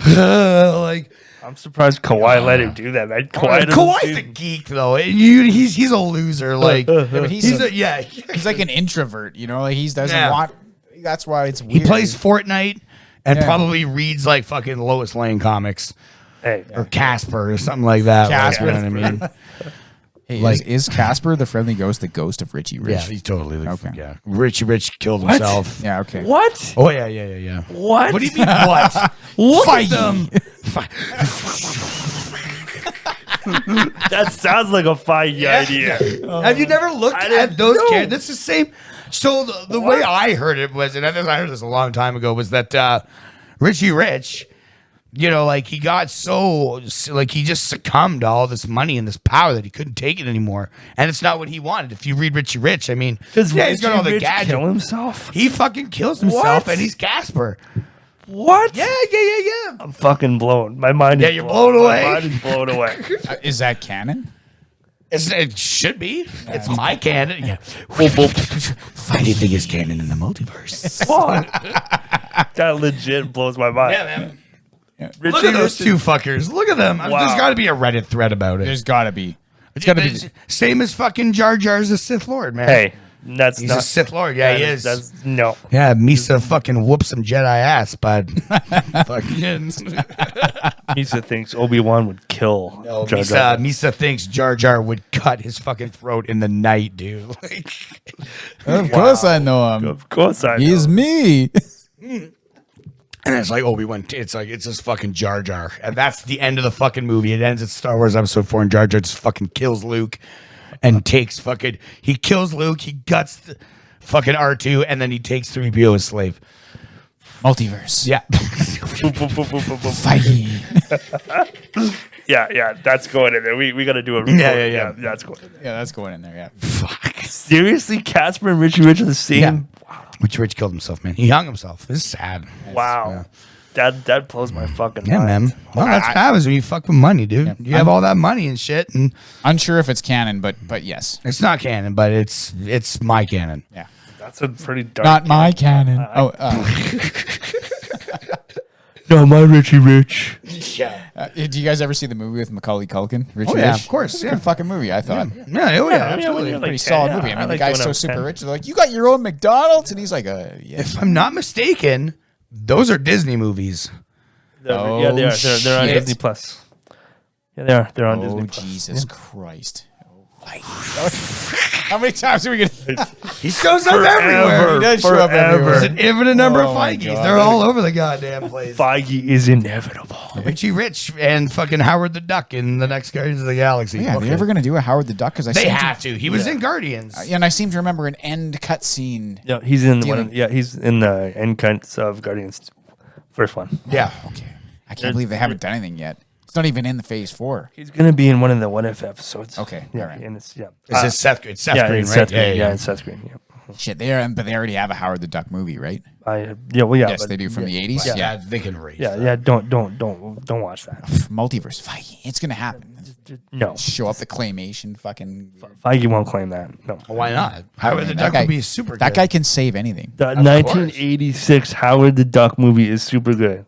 like, I'm surprised Kawhi let him do that, man. Kawhi's a geek though. He's a loser. Like, but he's like an introvert, you know. Like he doesn't Yeah. want. That's why it's weird. he plays Fortnite and Yeah. probably reads like fucking Lois Lane comics Hey, or Casper or something like that. Casper. Like, you know what I mean? Hey, like- is Casper the friendly ghost the ghost of RIchie Rich? Yeah, he's totally like, Okay. yeah. RIchie Rich killed himself. Yeah. Okay. what? Oh yeah. What? What do you mean what? Look Fight at them. That sounds like a Feige idea. Have you never looked I didn't at those know. characters? That's the same. So the way I heard it was, and I heard this a long time ago, was that RIchie Rich, you know, like he got so, like he just succumbed to all this money and this power that he couldn't take it anymore. And it's not what he wanted. If you read RIchie Rich, I mean, Does yeah, he's got all the Rich gadgets. kill himself? He fucking kills himself What? and he's Casper. What? Yeah. I'm fucking blown. My mind is Yeah, you're blown away. My mind is blown away. Is that canon? It should be. It's my canon. Yeah. Fighting thing is canon in the multiverse. Fuck. That legit blows my mind. Yeah, man. Richie Look at those Rich two fuckers. Look at them. Wow. There's got to be a Reddit thread about it. There's got to be. It's got to be. Same as fucking Jar Jar's a Sith Lord, man. Hey, that's He's not. a Sith Lord. Yeah, he that is. That's no. Yeah, Misa fucking whoops some Jedi ass, but fucking Misa thinks Obi-Wan would kill no, Jar Jar. Misa thinks Jar Jar would cut his fucking throat in the night, dude. Like, Of course I know him. Of course I know. He's me. and it's like Obi-Wan. It's like it's just fucking Jar Jar, and that's the end of the fucking movie. It ends at Star Wars Episode 4, and Jar Jar just fucking kills Luke, and takes fucking. He kills Luke. He guts the fucking R2, and then he takes 3PO as slave. Multiverse. Yeah. Feige. Yeah, that's going in there. We got to do a Yeah. That's going in there. Yeah, that's going in there. Yeah. Fuck. Seriously, Casper and Richie Rich are the same. Yeah. Rich killed himself, man. He hung himself. This is sad. Wow. That blows my fucking Yeah, mind. man. Well, that's what happens when you fuck with money, dude. You have all that money and shit, and Unsure if it's canon, but yes. it's not canon, but it's my canon. Yeah. That's a pretty dark. Not my canon. No, my Richie Rich. Did you guys ever see the movie with Macaulay Culkin? Richie Oh, yeah, Rich? of course, It's a yeah. good fucking movie, I thought. Absolutely. when Pretty you're solid 10, movie. yeah, I mean, the liked guy's when I so was super 10. rich. They're like, you got your own McDonald's? And he's like, yeah. If I'm not mistaken, those are Disney movies. Yeah, they are. They're on shit. Disney Plus. Yeah, they are. They're on Disney Oh, Plus. Jesus Christ. How many times are we going to... He shows up everywhere. He does show up everywhere. There's an infinite number of Oh, my Feiges. God. They're all over the goddamn place. Feige is inevitable. Richie Rich and fucking Howard the Duck in the next Guardians of the Galaxy. Yeah, are they ever going to do a Howard the Duck? Because They have to. He was in Guardians. And I seem to remember an end cut scene. Yeah, he's in Dealing- one. Yeah, he's in the end cuts of Guardians. First one. Yeah. Okay. I can't believe they haven't done anything yet. It's not even in the phase 4. He's gonna be in one of the What If episodes. Okay, Yeah, alright. and it's It's Seth Green, yeah, right? it's Seth Green. Yeah, Yeah, it's Seth Green. Yeah. Shit, but they already have a Howard the Duck movie, right? Well, yeah. Yes, but- they do from the 80s. Yeah. Yeah. They can raise. Yeah. Don't watch that. Multiverse. Feige. It's going to happen. No, Show up the claymation fucking... Feige won't claim that. No. Why not? Howard the Duck would be super. That good. guy can save anything. The 1986 Howard the Duck movie is super good.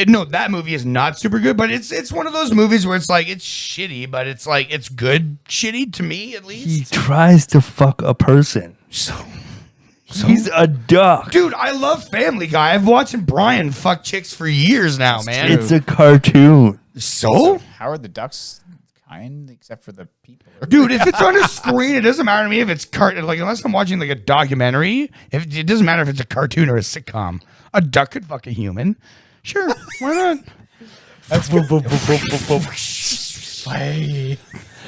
No, that movie is not super good, but it's one of those movies where it's like it's shitty, but it's like it's good shitty to me at least. He tries to fuck a person. So He's a duck. dude, I love Family Guy. I've watched Brian fuck chicks for years now, man. It's a cartoon. So, Howard the Duck's kind, except for the people. dude, if it's on a screen, it doesn't matter to me if it's like unless I'm watching like a documentary. If it doesn't matter if it's a cartoon or a sitcom. A duck could fuck a human. Sure, why not? That's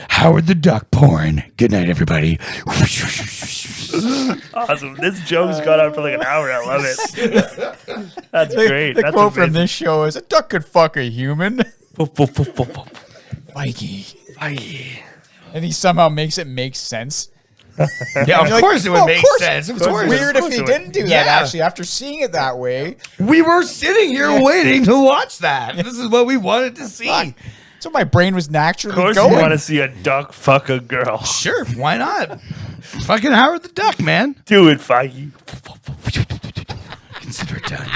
Howard the Duck porn. Good night, everybody. Awesome. This joke's gone on for like an hour. I love it. That's great. The That's quote from amazing. this show is, "A duck could fuck a human." Feige. And he somehow makes it make sense. Yeah, of You're like, course it would "Well, make of course- sense. Of It's course. weird if he didn't do that, Yeah. actually, after seeing it that way. We were sitting here waiting to watch that. This is what we wanted to see. Fuck. So my brain was Of naturally course, you going. want to see a duck fuck a girl. Sure, why not? Fucking Howard the Duck, man. Do it, Feige. Consider it done.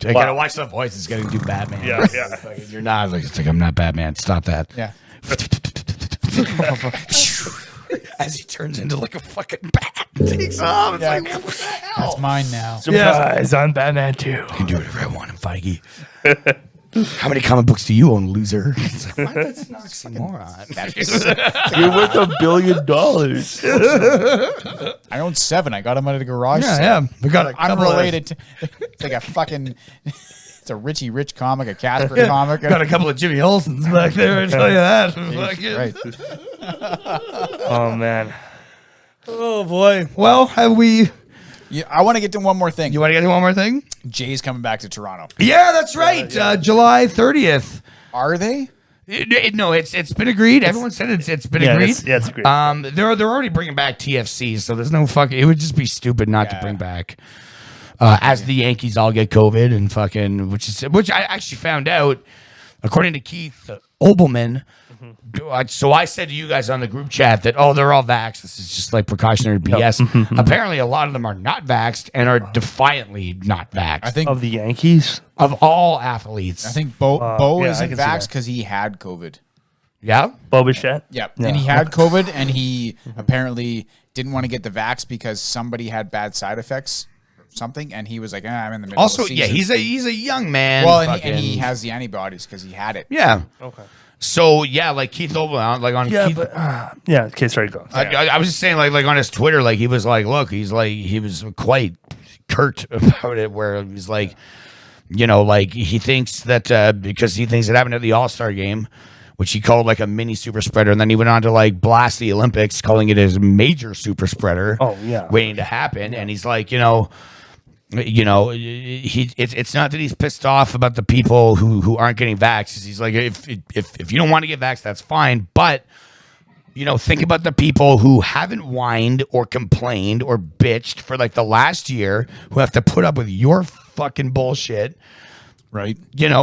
I gotta watch the voice. It's gonna do Batman. Yeah, yeah. You're not like, it's like, I'm not Batman. Stop that. Yeah. As he turns into like a fucking bat. Takes off. It's Yeah. like, what the hell? That's mine now. Surprise! I'm Batman too. I can do whatever I want, Feige. How many comic books do you own, loser? It's like, what? That's an oxymoron. You're worth $1 billion. I own 7. I got them out of the garage. Yeah, sale. yeah. We got a couple of- Unrelated to. It's like a fucking. It's a RIchie Rich comic, a Casper comic. Got a couple of Jimmy Olsons back there. I tell you that. Right. Oh man. Oh boy. Well, have we? Yeah, I want to get to one more thing. You want to get to one more thing? Jay's coming back to Toronto. Yeah, that's right. July 30th. Are they? No, it's been agreed. Everyone said it's been Yeah, agreed. it's great. They're already bringing back TFC, so there's no fucking. It would just be stupid not to Yeah. bring back. As the Yankees all get COVID and fucking, which I actually found out, according to Keith Olbermann. So I said to you guys on the group chat that, they're all vaxxed. This is just like precautionary BS. Apparently, a lot of them are not vaxxed and are defiantly not vaxxed. I think. Of the Yankees. Of all athletes. I think Bo yeah, I isn't can see vaxxed that. because he had COVID. Yeah. Bobichette. Yep. Yeah. And he had COVID, and he apparently didn't want to get the vax because somebody had bad side effects or something, and he was like, I'm in the middle Also, of the yeah, season. he's a young man. Well, and he fucking- has the antibodies because he had it. Yeah. Okay. So yeah, like Keith Olbermann, like on Yeah, Keith, but yeah. Okay, sorry, go. I was just saying, like on his Twitter, like he was like, look, he was quite curt about it, where he's like, like he thinks that because he thinks it happened at the All-Star game, which he called like a mini super spreader, and then he went on to like blast the Olympics, calling it his major super spreader. Oh, yeah. waiting to happen, and he's like, it's not that he's pissed off about the people who aren't getting vaxxed. He's like, if you don't want to get vaxxed, that's fine, but think about the people who haven't whined or complained or bitched for like the last year, who have to put up with your fucking bullshit, Right.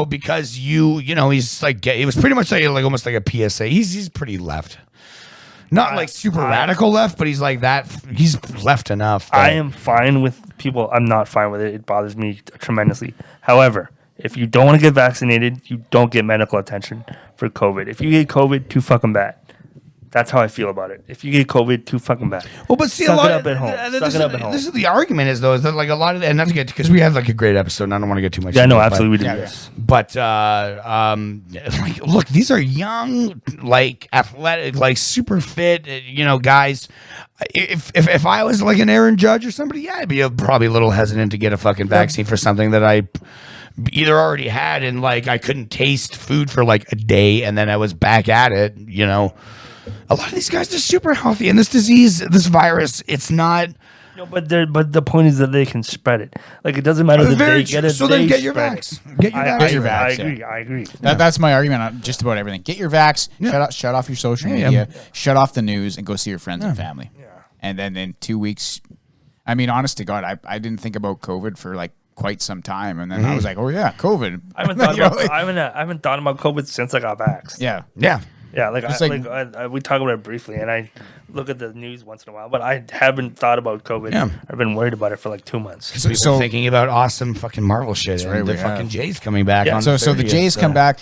because he's like, it was pretty much like almost like a PSA. He's pretty left. Not like super radical left, but he's like that. He's left enough. I am fine with people. I'm not fine with it. It bothers me tremendously. However, if you don't want to get vaccinated, you don't get medical attention for COVID. If you get COVID, too fucking bad. That's how I feel about it. If you get COVID, too fucking bad. Well, but see, Suck a lot it up at home. Suck it up at home. This is the argument is that like a lot of, and not to get, because we had like a great episode, and I don't want to get too much. Yeah, into no, it, absolutely we do. yeah, Yes. But like, look, these are young, like athletic, like super fit, guys. If I was like an Aaron Judge or somebody, yeah, I'd be probably a little hesitant to get a fucking vaccine for something that I either already had and like I couldn't taste food for like a day, and then I was back at it. A lot of these guys are super healthy, and this disease, this virus, it's not. No, but the point is that they can spread it. Like, it doesn't matter that they get it. So then they get your spread vax. it. Get your vax. Get your vax, I yeah. agree. I agree. That's my argument on just about everything. Get your vax, shut off your social media, shut off the news, and go see your friends and family. Yeah. And then in 2 weeks, I mean, honest to God, I didn't think about COVID for like quite some time, and then I was like, oh yeah, COVID. I haven't thought about. I haven't thought about COVID since I got vaxxed. Yeah. Yeah. Yeah, like, It's we talk about it briefly, and I look at the news once in a while, but I haven't thought about COVID. Yeah. I've been worried about it for like 2 months. So we've been thinking about awesome fucking Marvel shit, and right, the we fucking have. Jays coming back. Yeah. On So the 30th, Jays come back.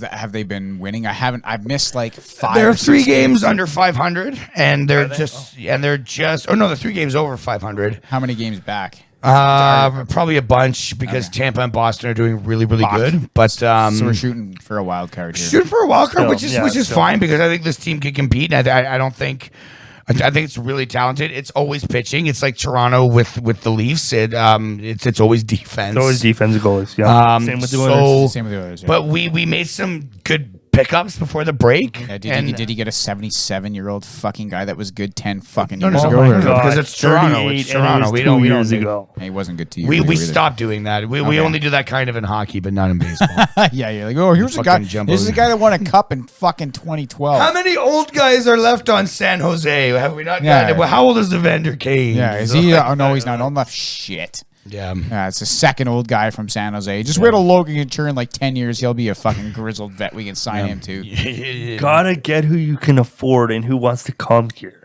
Have they been winning? I've missed like 5. They're or 3 6 games under 500, and they're just. Oh no, they're 3 games over 500. How many games back? Probably a bunch because Tampa and Boston are doing really, really good. But So we're shooting for a wild card here. shooting for a wild card, Still, which is still. fine because I think this team can compete. And I don't think. I think it's really talented. It's always pitching. It's like Toronto with the Leafs. It's always defense. It's always defensive goals. Yeah. Same with the Oilers. Same with the others. Yeah. But we made some good pickups before the break. Yeah, And- did he get a 77-year-old fucking guy that was good 10 fucking No, years no, ago? no, or- no, because it's Toronto. 38, It's and it Toronto. was We 2 don't years do- ago. He wasn't good 2 years We ago either. stopped doing that. We Okay. only do that kind of in hockey, but not in baseball. Yeah, you're like, oh, here's a guy. Fucking jumbo. This is a guy that won a cup in fucking 2012. How many old guys are left on San Jose? Have we not? Yeah. Got, how old is Evander Kane? Yeah, is he? Oh no, he's not old enough. Shit. Yeah. Yeah, it's the second old guy from San Jose. Just wait till Logan can turn like 10 years. He'll be a fucking grizzled vet. We can sign him to. Gotta get who you can afford and who wants to come here.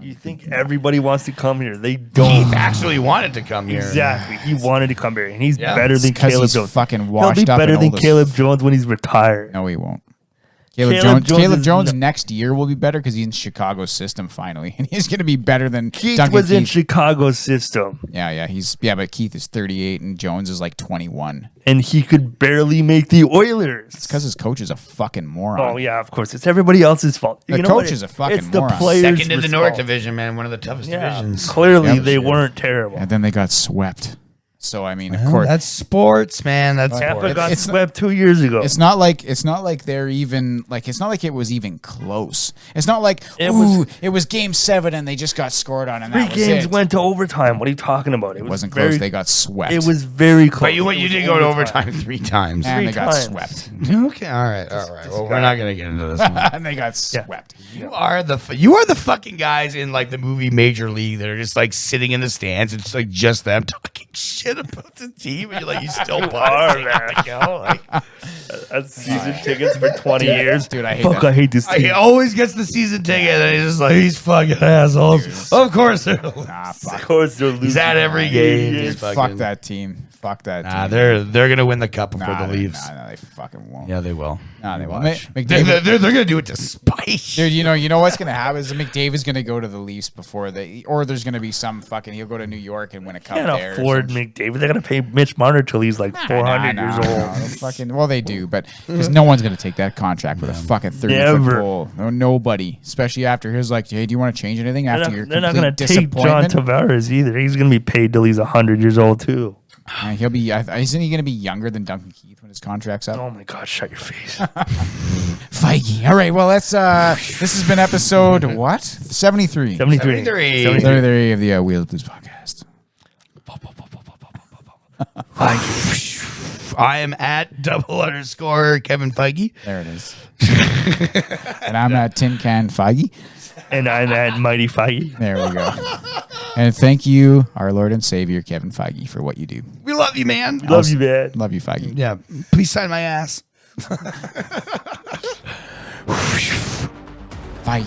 You think everybody wants to come here? They don't. Keith actually wanted to come here. Exactly. He wanted to come here, and he's Yeah. better than Because Caleb he's Jones. fucking He'll washed be up. better and than old as- Caleb Jones when he's retired. No, he won't. Caleb Jones is Jones no- next year will be better because he's in Chicago's system finally, and he's going to be better than Keith Duncan was in Keith. Chicago's system, But Keith is 38 and Jones is like 21. and he could barely make the Oilers. It's because his coach is a fucking moron. Oh yeah, of course. It's everybody else's fault. The You know coach what? is a fucking It's the moron. players' Second in the North fault. Division, man. One of the toughest Yeah, divisions. clearly Yep. they weren't terrible. And then they got swept. So I mean, of Well, course, that's sports, man. That's Tampa sports. got It's not- swept 2 years ago. it's not like they're even like it's not like it was even close. It's not like It it was game 7 and they just got scored on and Three that was games it. went to overtime. What are you talking about? It wasn't close. They got swept. It was very close. But you It was did go to overtime 3 times. and they three got times. swept. Okay, all right. Well, we're not gonna get into this one. And they got swept. You are the fucking guys in like the movie Major League that are just like sitting in the stands. It's like just them talking shit about the team, and you're like, you still are, man. man. That's season tickets for 20 years. Dude, I hate Fuck, that. I hate this He team. always gets the season ticket, and he's just like, these fucking assholes. Of course, they're Nah, Of fuck, course they're losing. he's at every game. Yeah, Just fuck fucking- that team. Fuck that Nah, team. they're gonna win the cup before Nah, the Leafs. Nah, they fucking won't. Yeah, they will. Nah, they You won't. watch. McDavid, They're gonna do it to spite. dude, you know what's gonna happen is McDavid's gonna go to the Leafs before or there's gonna be some fucking. He'll go to New York and win a cup Can't there. or afford some McDavid. They're gonna pay Mitch Marner till he's like 400 years old. They'll fucking, well, they do, but because no one's gonna take that contract with a fucking 30-foot Never. goal. No, nobody, especially after his like, hey, do you want to change anything after your They're not complete gonna take John disappointment? Tavares either. He's gonna be paid till he's 100 years old too. He'll be. Isn't he gonna be younger than Duncan Keith when his contract's up? Oh my God! Shut your face. Feige. All right. Well, let's. This has been episode what? 73. 73. 73 of the Wheel of Blues podcast. I am at _ Kevin Feige. There it is. And I'm at Tin Can Feige. And I'm at Mighty Feige. There we go. And thank you, our Lord and Savior, Kevin Feige, for what you do. We love you, man. Love you, man. Love you, Feige. Yeah, please sign my ass. Feige.